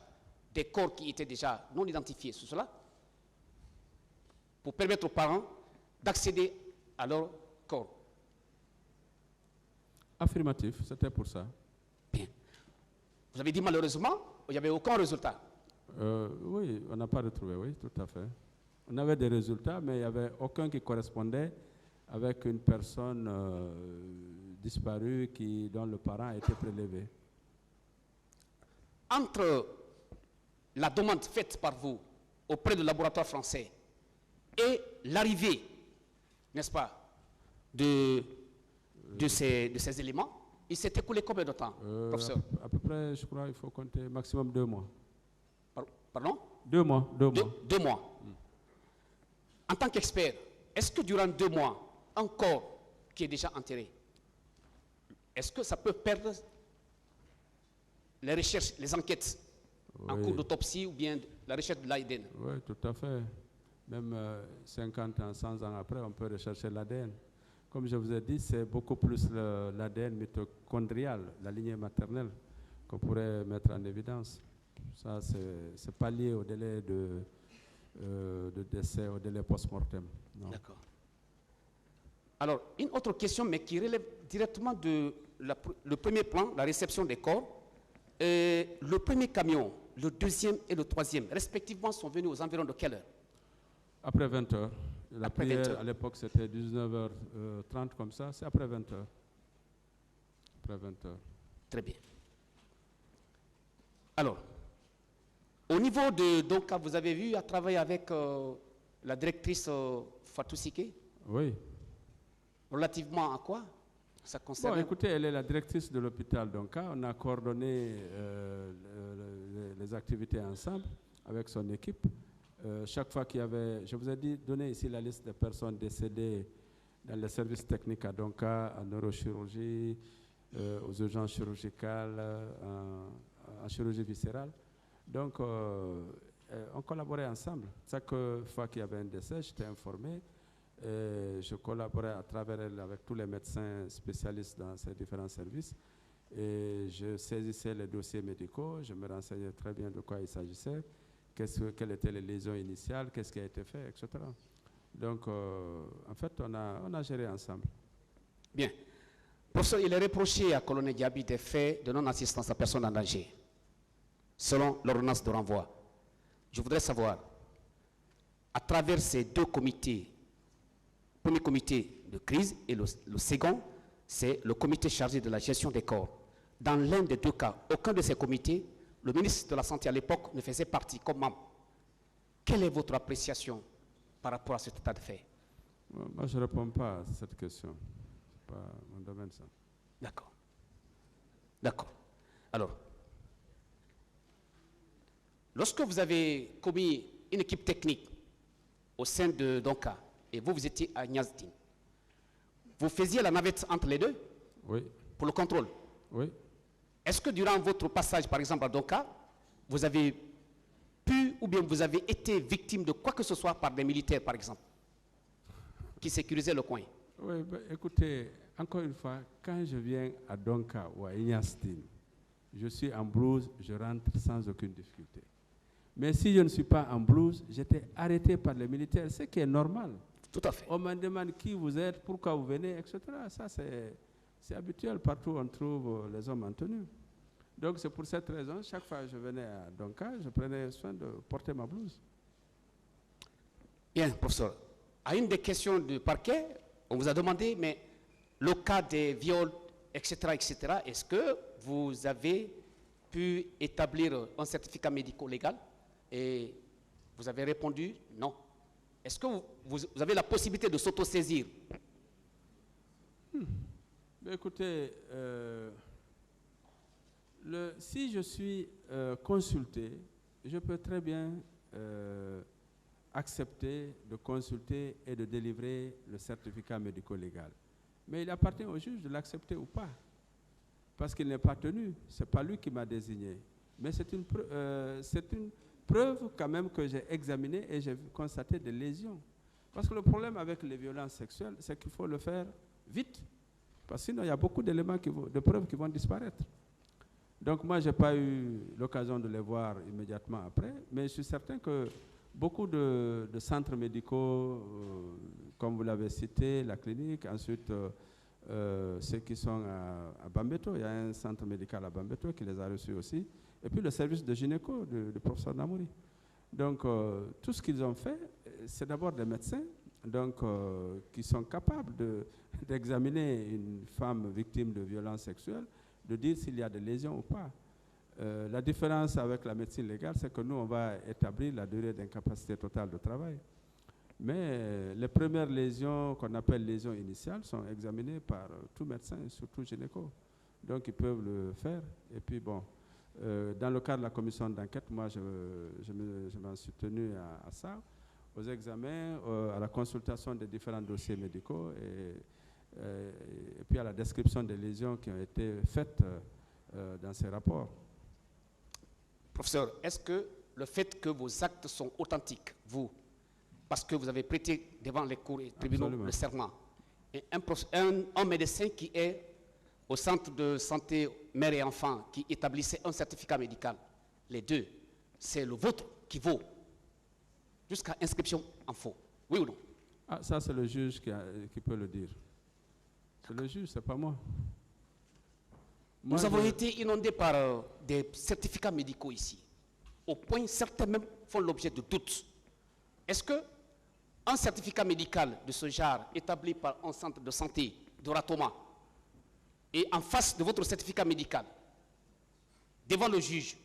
des corps qui étaient déjà non identifiés sous cela, pour permettre aux parents d'accéder à leur corps. Affirmatif, c'était pour ça. Bien. Vous avez dit malheureusement, il n'y avait aucun résultat. Oui, on n'a pas retrouvé, oui, tout à fait. On avait des résultats, mais il n'y avait aucun qui correspondait avec une personne disparue dont le parent a été prélevé. Entre la demande faite par vous auprès du laboratoire français et l'arrivée, n'est-ce pas, de ces éléments, il s'est écoulé combien de temps, professeur? À peu près, je crois, il faut compter maximum 2 mois. Pardon? 2 mois. 2 mois. En tant qu'expert, est-ce que durant 2 mois, un corps qui est déjà enterré, est-ce que ça peut perdre les recherches, les enquêtes en cours d'autopsie ou bien la recherche de l'ADN? Oui, tout à fait. Même 50 ans, 100 ans après, on peut rechercher l'ADN. Comme je vous ai dit, c'est beaucoup plus l'ADN mitochondrial, la lignée maternelle, qu'on pourrait mettre en évidence. Ça, c'est pas lié au délai de décès, au délai post-mortem. D'accord. Alors, une autre question, mais qui relève directement de le premier plan, la réception des corps. Le premier camion, le deuxième et le troisième, respectivement, sont venus aux environs de quelle heure? Après 20 heures. La après prière, 20 heures. À l'époque, c'était 19h30 comme ça. C'est après 20 heures. Après 20 heures. Très bien. Alors, au niveau de... Donc, vous avez vu à travailler avec la directrice Fatou Sike? Oui. Relativement à quoi ça concerne? Bon, écoutez, elle est la directrice de l'hôpital. Donc, on a coordonné les activités ensemble avec son équipe. Chaque fois qu'il y avait, je vous ai donné ici la liste des personnes décédées dans les services techniques à Donka, en neurochirurgie, aux urgences chirurgicales, en chirurgie viscérale. Donc, on collaborait ensemble. Chaque fois qu'il y avait un décès, j'étais informé. Je collaborais à travers elle avec tous les médecins spécialistes dans ces différents services. Et je saisissais les dossiers médicaux, je me renseignais très bien de quoi il s'agissait, quelles étaient les lésions initiales, qu'est-ce qui a été fait, etc. Donc, en fait, on a géré ensemble. Bien. Professeur, il est reproché à Colonel Diaby des faits de non-assistance à personne en danger, selon l'ordonnance de renvoi. Je voudrais savoir, à travers ces deux comités, le premier comité de crise et le second, c'est le comité chargé de la gestion des corps. Dans l'un des deux cas, aucun de ces comités, le ministre de la Santé à l'époque ne faisait partie comme membre. Quelle est votre appréciation par rapport à cet état de fait? Moi, je ne réponds pas à cette question. Ce n'est pas mon domaine, ça. D'accord. D'accord. Alors, lorsque vous avez commis une équipe technique au sein de Donka, et vous étiez à Niazdine, vous faisiez la navette entre les deux? Oui. Pour le contrôle? Oui. Est-ce que durant votre passage, par exemple, à Donka, vous avez pu ou bien vous avez été victime de quoi que ce soit par des militaires, par exemple, qui sécurisaient le coin? Oui, ben, écoutez, encore une fois, quand je viens à Donka ou à Ignastine, je suis en blouse, je rentre sans aucune difficulté. Mais si je ne suis pas en blouse, j'étais arrêté par les militaires, ce qui est normal. Tout à fait. On me demande qui vous êtes, pourquoi vous venez, etc. Ça, c'est habituel. Partout, on trouve les hommes en tenue. Donc, c'est pour cette raison, chaque fois que je venais à Donka, je prenais soin de porter ma blouse. Bien, professeur. À une des questions du parquet, on vous a demandé, mais le cas des viols, etc., est-ce que vous avez pu établir un certificat médico-légal? Et vous avez répondu non. Est-ce que vous avez la possibilité de s'autosaisir? Écoutez, si je suis consulté, je peux très bien accepter de consulter et de délivrer le certificat médico-légal. Mais il appartient au juge de l'accepter ou pas, parce qu'il n'est pas tenu. Ce n'est pas lui qui m'a désigné. Mais c'est une preuve quand même que j'ai examinée et j'ai constaté des lésions. Parce que le problème avec les violences sexuelles, c'est qu'il faut le faire vite. Parce que sinon, il y a beaucoup d'éléments, de preuves qui vont disparaître. Donc moi, je n'ai pas eu l'occasion de les voir immédiatement après, mais je suis certain que beaucoup de centres médicaux, comme vous l'avez cité, la clinique, ensuite ceux qui sont à Bambeto, il y a un centre médical à Bambeto qui les a reçus aussi, et puis le service de gynéco du professeur Namouri. Donc tout ce qu'ils ont fait, c'est d'abord des médecins donc, qui sont capables d'examiner une femme victime de violences sexuelles, de dire s'il y a des lésions ou pas. La différence avec la médecine légale, c'est que nous, on va établir la durée d'incapacité totale de travail. Mais les premières lésions, qu'on appelle lésions initiales, sont examinées par tout médecin, surtout gynéco. Donc, ils peuvent le faire. Et puis, bon, dans le cadre de la commission d'enquête, moi, je m'en suis tenu à ça, aux examens, à la consultation des différents dossiers médicaux et puis à la description des lésions qui ont été faites dans ces rapports. Professeur, est-ce que le fait que vos actes sont authentiques, vous, parce que vous avez prêté devant les cours et tribunaux le serment, et un médecin qui est au centre de santé mère et enfant, qui établissait un certificat médical, les deux, c'est le vôtre qui vaut jusqu'à inscription en faux, oui ou non? Ah, ça c'est le juge qui peut le dire. C'est le juge, c'est pas moi. Nous avons été inondés par des certificats médicaux ici, au point certains même font l'objet de doutes. Est-ce qu'un certificat médical de ce genre, établi par un centre de santé de Ratoma, et en face de votre certificat médical, devant le juge,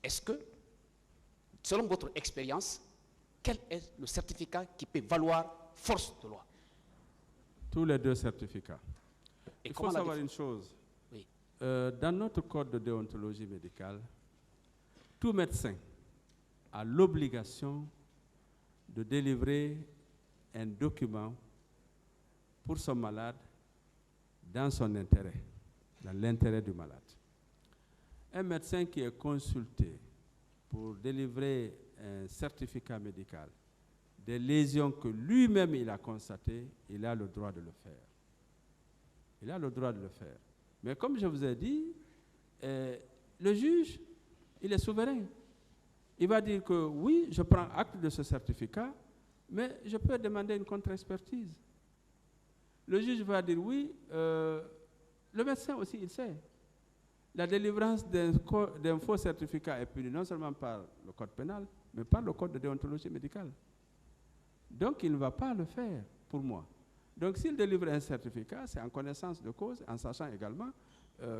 est-ce que, selon votre expérience, quel est le certificat qui peut valoir force de loi? Tous les deux certificats. Il faut savoir une chose. Oui. Dans notre code de déontologie médicale, tout médecin a l'obligation de délivrer un document pour son malade dans son intérêt, dans l'intérêt du malade. Un médecin qui est consulté pour délivrer un certificat médical des lésions que lui-même il a constatées, il a le droit de le faire. Il a le droit de le faire. Mais comme je vous ai dit, le juge, il est souverain. Il va dire que oui, je prends acte de ce certificat, mais je peux demander une contre-expertise. Le juge va dire oui, le médecin aussi, il sait. La délivrance d'un faux certificat est punie non seulement par le code pénal, mais par le code de déontologie médicale. Donc, il ne va pas le faire pour moi. Donc, s'il délivre un certificat, c'est en connaissance de cause, en sachant également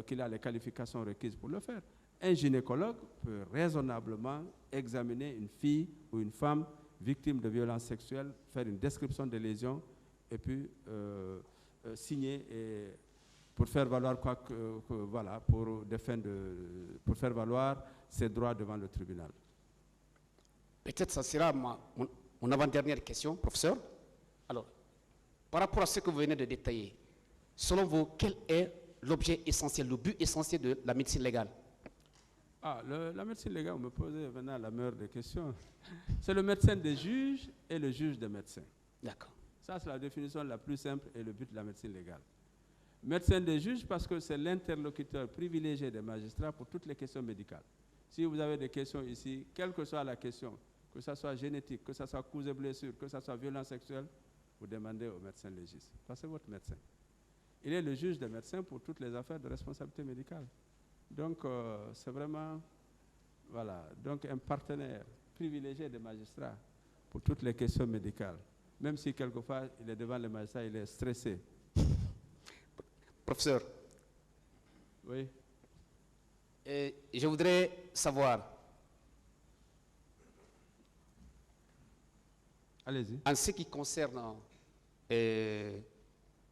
qu'il a les qualifications requises pour le faire. Un gynécologue peut raisonnablement examiner une fille ou une femme victime de violences sexuelles, faire une description des lésions et puis signer pour faire valoir voilà, pour faire valoir ses droits devant le tribunal. Peut-être ça sera mon avant-dernière question, professeur. Alors, par rapport à ce que vous venez de détailler, selon vous, quel est l'objet essentiel, le but essentiel de la médecine légale? La médecine légale, vous me posez maintenant la meilleure des questions. C'est le médecin des juges et le juge des médecins. D'accord. Ça, c'est la définition la plus simple et le but de la médecine légale. Médecin des juges parce que c'est l'interlocuteur privilégié des magistrats pour toutes les questions médicales. Si vous avez des questions ici, quelle que soit la question, que ce soit génétique, que ce soit cause et blessure, que ce soit violence sexuelle, vous demandez au médecin légiste. Parce que c'est votre médecin. Il est le juge des médecins pour toutes les affaires de responsabilité médicale. Donc, c'est vraiment donc un partenaire privilégié des magistrats pour toutes les questions médicales. Même si quelquefois, il est devant les magistrats, il est stressé. Professeur. Oui. Je voudrais savoir, allez-y, en ce qui concerne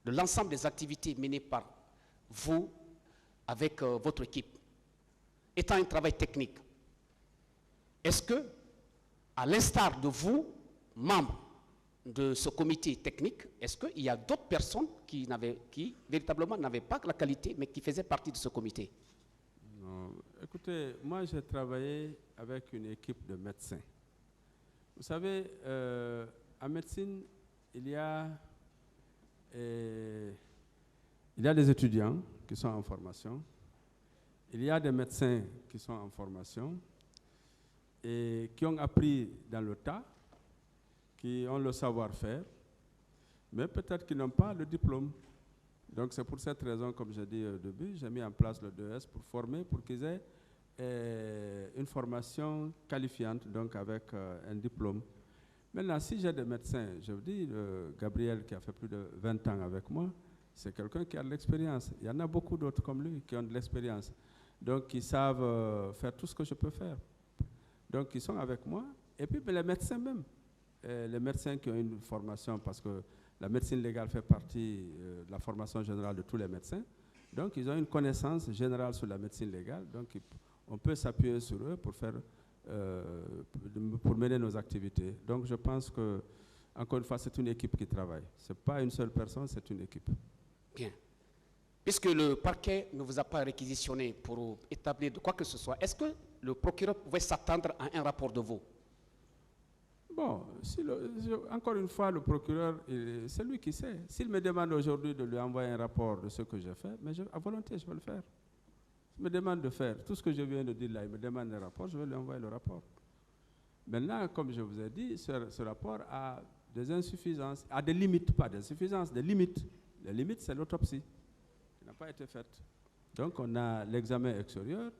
l'ensemble des activités menées par vous avec votre équipe, étant un travail technique, est-ce que, à l'instar de vous, membres de ce comité technique, est-ce qu'il y a d'autres personnes qui véritablement n'avaient pas la qualité, mais qui faisaient partie de ce comité? Non. Écoutez, moi j'ai travaillé avec une équipe de médecins. Vous savez, en médecine, il y a des étudiants qui sont en formation, il y a des médecins qui sont en formation et qui ont appris dans le tas, qui ont le savoir-faire, mais peut-être qu'ils n'ont pas le diplôme. Donc c'est pour cette raison, comme j'ai dit au début, j'ai mis en place le 2S pour former, pour qu'ils aient une formation qualifiante, donc avec un diplôme. Maintenant, si j'ai des médecins, je vous dis, Gabriel qui a fait plus de 20 ans avec moi, c'est quelqu'un qui a de l'expérience. Il y en a beaucoup d'autres comme lui qui ont de l'expérience. Donc, ils savent faire tout ce que je peux faire. Donc, ils sont avec moi. Et puis, les médecins même. Les médecins qui ont une formation, parce que la médecine légale fait partie de la formation générale de tous les médecins. Donc, ils ont une connaissance générale sur la médecine légale. Donc, on peut s'appuyer sur eux pour mener nos activités. Donc, je pense que, encore une fois, c'est une équipe qui travaille. Ce n'est pas une seule personne, c'est une équipe. Bien. Puisque le parquet ne vous a pas réquisitionné pour établir de quoi que ce soit, est-ce que le procureur pouvait s'attendre à un rapport de vous? Bon, encore une fois, le procureur, c'est lui qui sait. S'il me demande aujourd'hui de lui envoyer un rapport de ce que j'ai fait, mais à volonté, je vais le faire. Il me demande de faire tout ce que je viens de dire là, il me demande un rapport, je vais lui envoyer le rapport. Maintenant, comme je vous ai dit, ce rapport a des insuffisances, a des limites, pas des insuffisances, des limites. Les limites, c'est l'autopsie qui n'a pas été faite. Donc, on a l'examen extérieur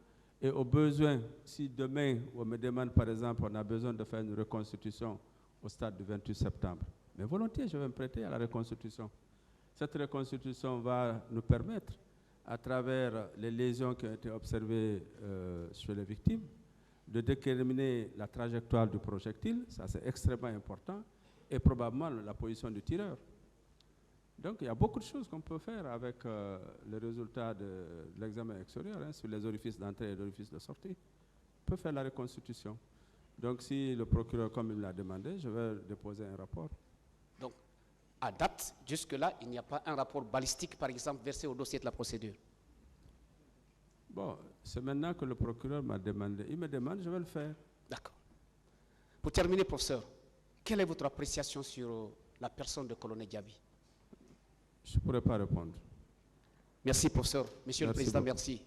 et au besoin, si demain, on me demande par exemple, on a besoin de faire une reconstitution au stade du 28 septembre, mais volontiers, je vais me prêter à la reconstitution. Cette reconstitution va nous permettre, à travers les lésions qui ont été observées chez les victimes, de déterminer la trajectoire du projectile, ça c'est extrêmement important, et probablement la position du tireur. Donc il y a beaucoup de choses qu'on peut faire avec les résultats de l'examen extérieur, sur les orifices d'entrée et les orifices de sortie. On peut faire la reconstitution. Donc si le procureur, comme il me l'a demandé, je vais déposer un rapport. Donc, à date, jusque-là, il n'y a pas un rapport balistique, par exemple, versé au dossier de la procédure? Bon, c'est maintenant que le procureur m'a demandé. Il me demande, je vais le faire. D'accord. Pour terminer, professeur, Quelle est votre appréciation sur la personne de colonel Diaby? Je ne pourrais pas répondre. Merci, professeur. Monsieur le Merci Président, beaucoup. merci.